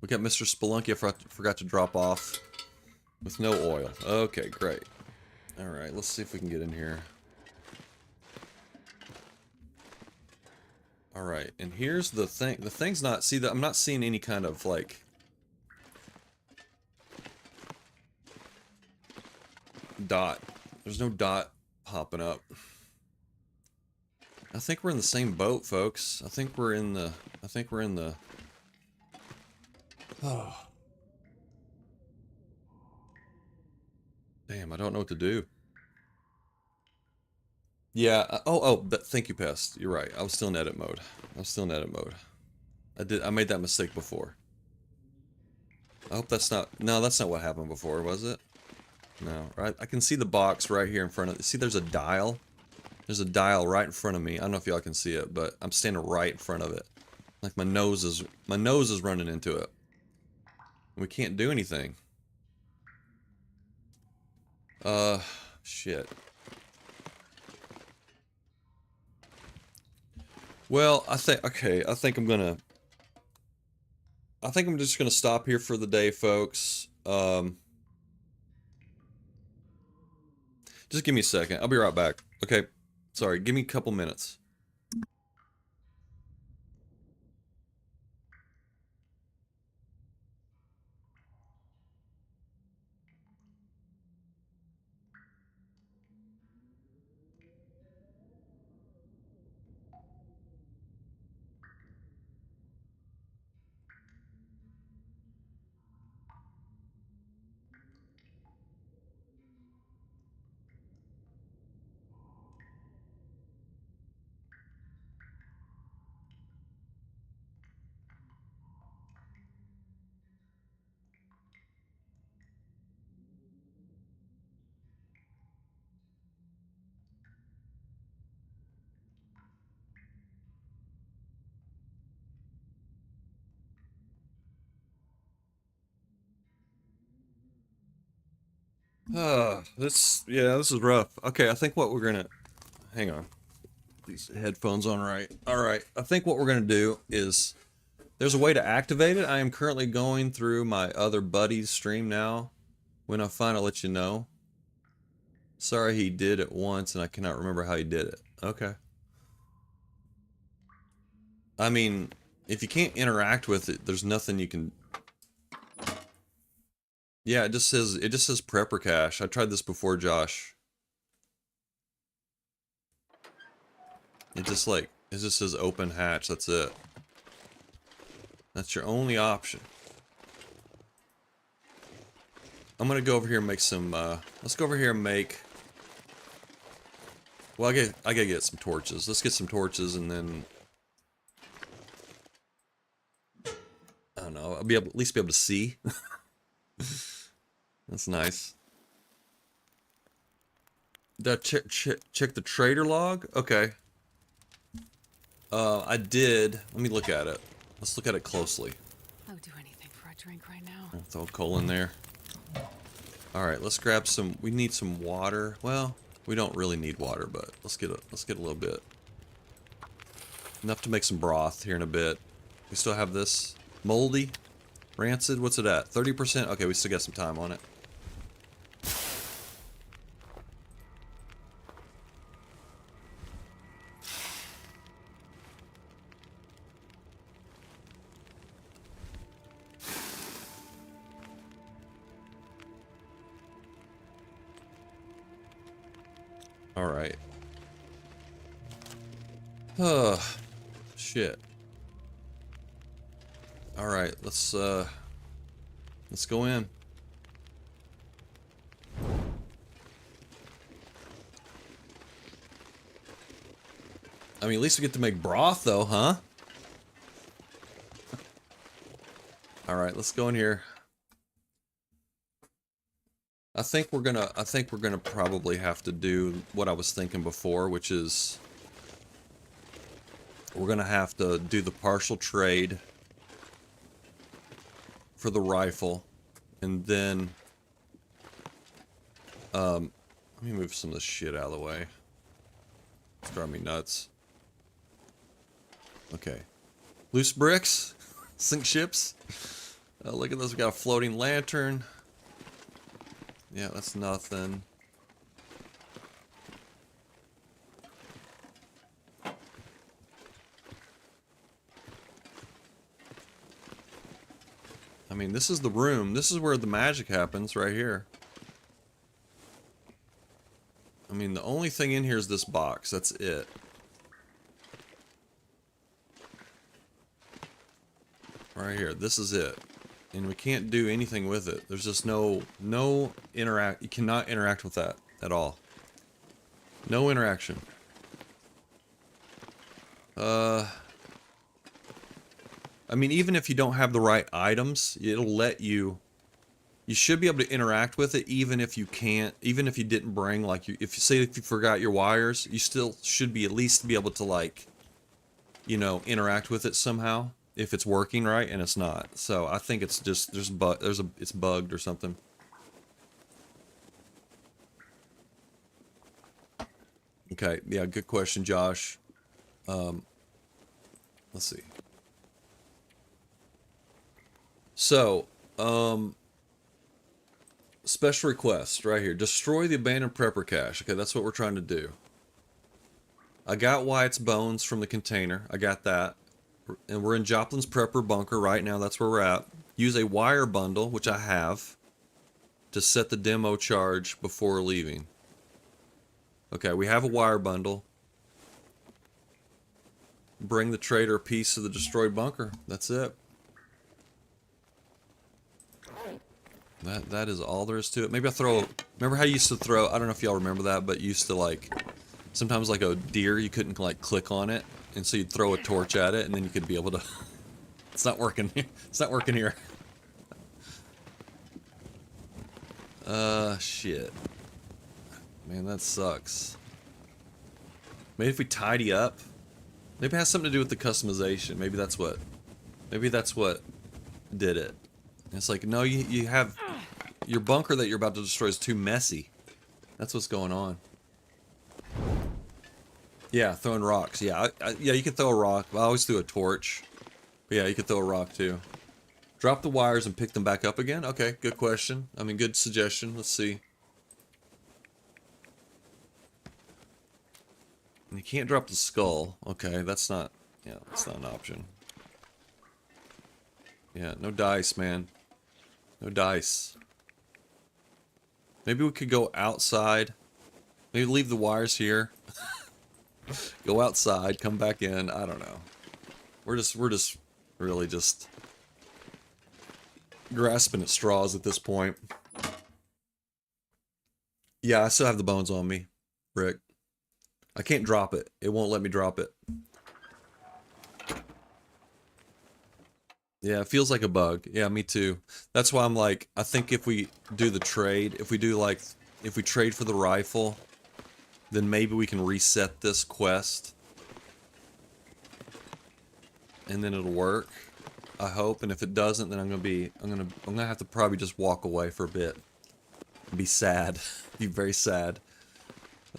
We got Mr. Spelunky I forgot to drop off with no oil. Okay, great. Alright, let's see if we can get in here. Alright, and here's the thing. The thing's not... See, I'm not seeing any kind of, like... dot. There's no dot popping up. I think we're in the same boat, folks. I think we're in the... Oh. Damn, I don't know what to do. Yeah, thank you, Pest. You're right. I was still in edit mode. I made that mistake before. I hope that's not... No, that's not what happened before, was it? No, right? I can see the box right here in front of... See, there's a dial? There's a dial right in front of me. I don't know if y'all can see it, but I'm standing right in front of it. Like my nose is running into it. We can't do anything. Shit. Well, I think I'm just gonna stop here for the day, folks. Just give me a second. I'll be right back. Okay. Sorry, give me a couple minutes. This is rough. Okay, I think what we're gonna... Hang on. These headphones on right. Alright, I think what we're gonna do is... There's a way to activate it. I am currently going through my other buddy's stream now. When I find, I'll let you know. Sorry he did it once and I cannot remember how he did it. Okay. I mean, if you can't interact with it, there's nothing you can... Yeah, it just says prepper cache. I tried this before, Josh. It just says open hatch, that's it. That's your only option. I'm gonna go over here and make some, let's go over here and make... Well, I gotta get some torches. Let's get some torches and then... I don't know, I'll at least be able to see. That's nice. Did I check the trader log? Okay. I did. Let me look at it. Let's look at it closely. I would do anything for a drink right now. I'll throw coal in there. Alright, let's grab some... We need some water. Well, we don't really need water, but let's get a little bit. Enough to make some broth here in a bit. We still have this moldy, rancid. What's it at? 30%? Okay, we still got some time on it. Alright. Shit. Alright, let's go in. I mean, at least we get to make broth, though, huh? Alright, let's go in here. I think we're gonna probably have to do what I was thinking before, which is we're gonna have to do the partial trade for the rifle, and then let me move some of this shit out of the way. It's driving me nuts. Okay. Loose bricks? Sink ships? Look at this, we got a floating lantern. Yeah, that's nothing. I mean, this is the room. This is where the magic happens, right here. I mean, the only thing in here is this box. That's it. Right here. This is it. And we can't do anything with it. There's just no interact. You cannot interact with that at all. No interaction. I mean, even if you don't have the right items, it'll let you. You should be able to interact with it, even if you can't. Even if you didn't bring, like, if you say if you forgot your wires, you still should be at least be able to, like, you know, interact with it somehow if it's working right, and it's not. So I think it's just it's bugged or something. Okay, yeah, good question, Josh. Let's see. So, special request right here. Destroy the abandoned prepper cache. Okay, that's what we're trying to do. I got Wyatt's bones from the container. I got that. And we're in Joplin's prepper bunker right now. That's where we're at. Use a wire bundle, which I have, to set the demo charge before leaving. Okay, we have a wire bundle. Bring the trader a piece of the destroyed bunker. That's it. That is all there is to it. Maybe I throw. Remember how you used to throw? I don't know if y'all remember that, but you used to, like, sometimes like a deer, you couldn't, like, click on it, and so you'd throw a torch at it, and then you could be able to. It's not working here. It's not working here. Shit. Man, that sucks. Maybe if we tidy up. Maybe it has something to do with the customization. Maybe that's what. Maybe that's what did it. It's like, no, you have your bunker that you're about to destroy is too messy. That's what's going on. Yeah, throwing rocks. Yeah, yeah, you can throw a rock. I always threw a torch. But yeah, you could throw a rock too. Drop the wires and pick them back up again? Okay, good question. I mean, good suggestion. Let's see. You can't drop the skull. Okay, that's not... Yeah, that's not an option. Yeah, no dice, man. No dice. Maybe we could go outside. Maybe leave the wires here. Go outside, come back in. I don't know. We're just really just grasping at straws at this point. Yeah, I still have the bones on me, Rick. I can't drop it. It won't let me drop it. Yeah, it feels like a bug. Yeah, me too. That's why I'm like, I think if we do the trade, if we trade for the rifle, then maybe we can reset this quest. And then it'll work. I hope. And if it doesn't, then I'm gonna have to probably just walk away for a bit. Be sad. Be very sad.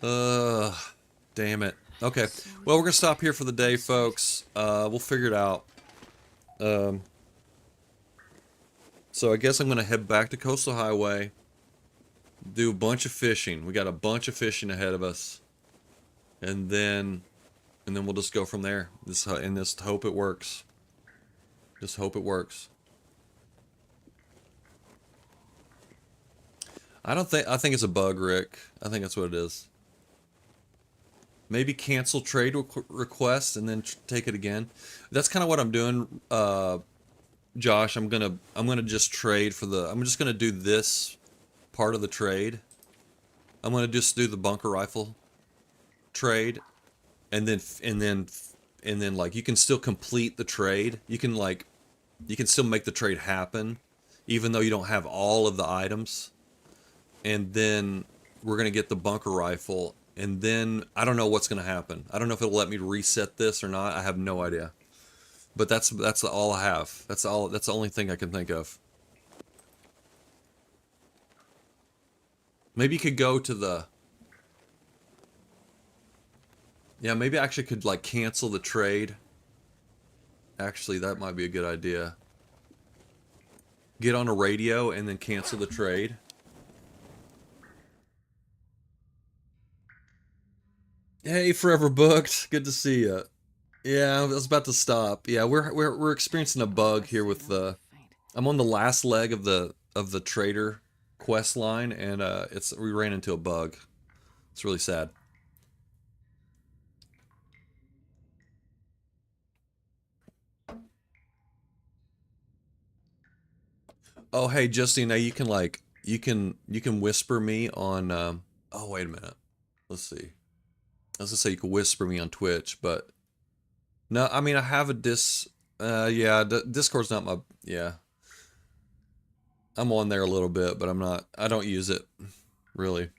Damn it. Okay. Well, we're gonna stop here for the day, folks. We'll figure it out. So I guess I'm gonna head back to Coastal Highway, do a bunch of fishing. We got a bunch of fishing ahead of us, and then we'll just go from there. Just hope it works. Just hope it works. I think it's a bug, Rick. I think that's what it is. Maybe cancel trade request and then take it again. That's kind of what I'm doing, Josh. I'm gonna just trade for the. I'm just gonna do this part of the trade. I'm gonna just do the bunker rifle trade, and then like you can still complete the trade. You can still make the trade happen, even though you don't have all of the items. and then we're gonna get the bunker rifle, and then I don't know what's gonna happen. I don't know if it'll let me reset this or not. I have no idea. But that's all I have. That's all. That's the only thing I can think of. Maybe you could go to the. Yeah, maybe I actually could like cancel the trade. Actually, that might be a good idea. Get on a radio and then cancel the trade. Hey, Forever Booked. Good to see you. Yeah, I was about to stop. Yeah, we're experiencing a bug here with the. I'm on the last leg of the trader quest line, and we ran into a bug. It's really sad. Oh, hey, Justine, now you can like you can whisper me on. Oh, wait a minute. Let's see. I was gonna say you can whisper me on Twitch, but no. I mean, I have a Yeah, Discord's not my. Yeah, I'm on there a little bit, but I'm not. I don't use it really.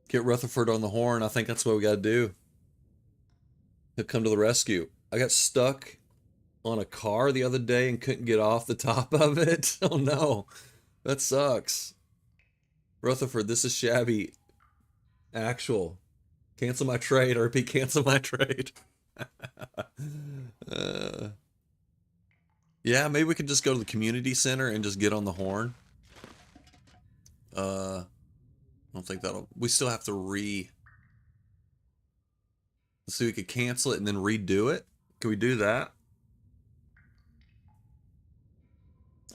Get Rutherford on the horn. I think that's what we gotta do. He'll come to the rescue. I got stuck on a car the other day and couldn't get off the top of it. Oh no, that sucks. Rutherford, this is Shabby. Actual. Cancel my trade. RP, cancel my trade. uh, yeah, maybe we could just go to the community center and just get on the horn. I don't think that'll. We still have to so we could cancel it and then redo it. Can we do that?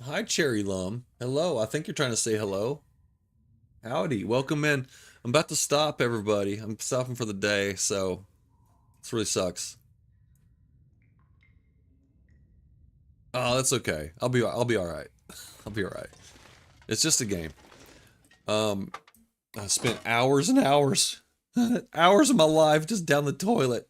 Hi, Cherry Lum. Hello. I think you're trying to say hello. Howdy. Welcome in. I'm about to stop, everybody. I'm stopping for the day, so this really sucks. Oh, that's okay. I'll be all right. I'll be all right. It's just a game. I spent hours and hours, hours of my life just down the toilet.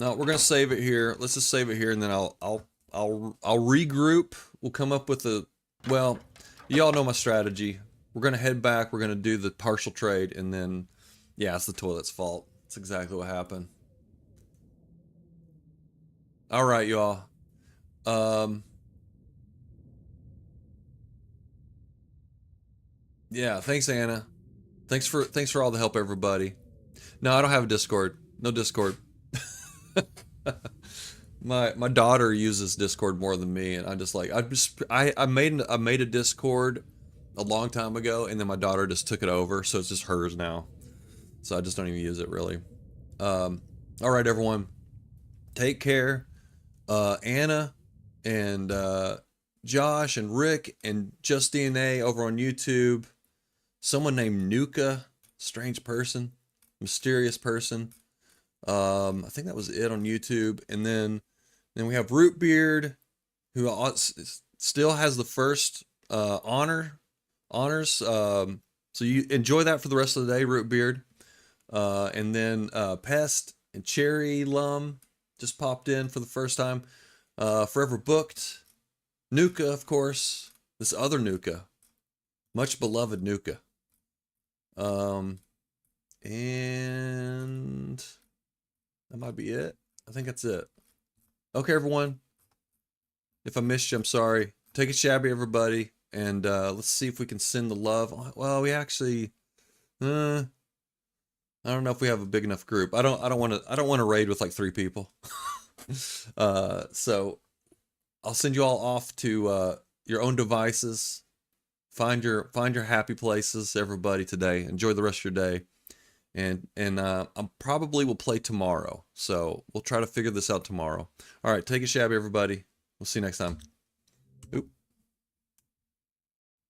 No, we're gonna save it here. Let's just save it here, and then I'll regroup. We'll come up with a. Well, y'all know my strategy. We're gonna head back. We're gonna do the partial trade, and then, yeah, it's the toilet's fault. That's exactly what happened. All right, y'all. Yeah, thanks, Anna. Thanks for all the help, everybody. No, I don't have a Discord. No Discord. My daughter uses Discord more than me, and I made a Discord a long time ago, and then my daughter just took it over, so it's just hers now. So I just don't even use it really. All right, everyone, take care. Anna and Josh and Rick and Just DNA over on YouTube. Someone named Nuka, strange person, mysterious person. I think that was it on YouTube, and then we have Rootbeard, who still has the first honors. So you enjoy that for the rest of the day, Rootbeard. And then Pest and Cherry Lum just popped in for the first time. Forever Booked, Nuka, of course. This other Nuka, much beloved Nuka. And that might be it. I think that's it. Okay, everyone. If I missed you, I'm sorry. Take it shabby, everybody. And let's see if we can send the love. Well, we actually, I don't know if we have a big enough group. I don't want to raid with like 3 people. So I'll send you all off to your own devices. Find your happy places, everybody, today. Enjoy the rest of your day. And I probably will play tomorrow. So we'll try to figure this out tomorrow. All right, take it shabby, everybody. We'll see you next time.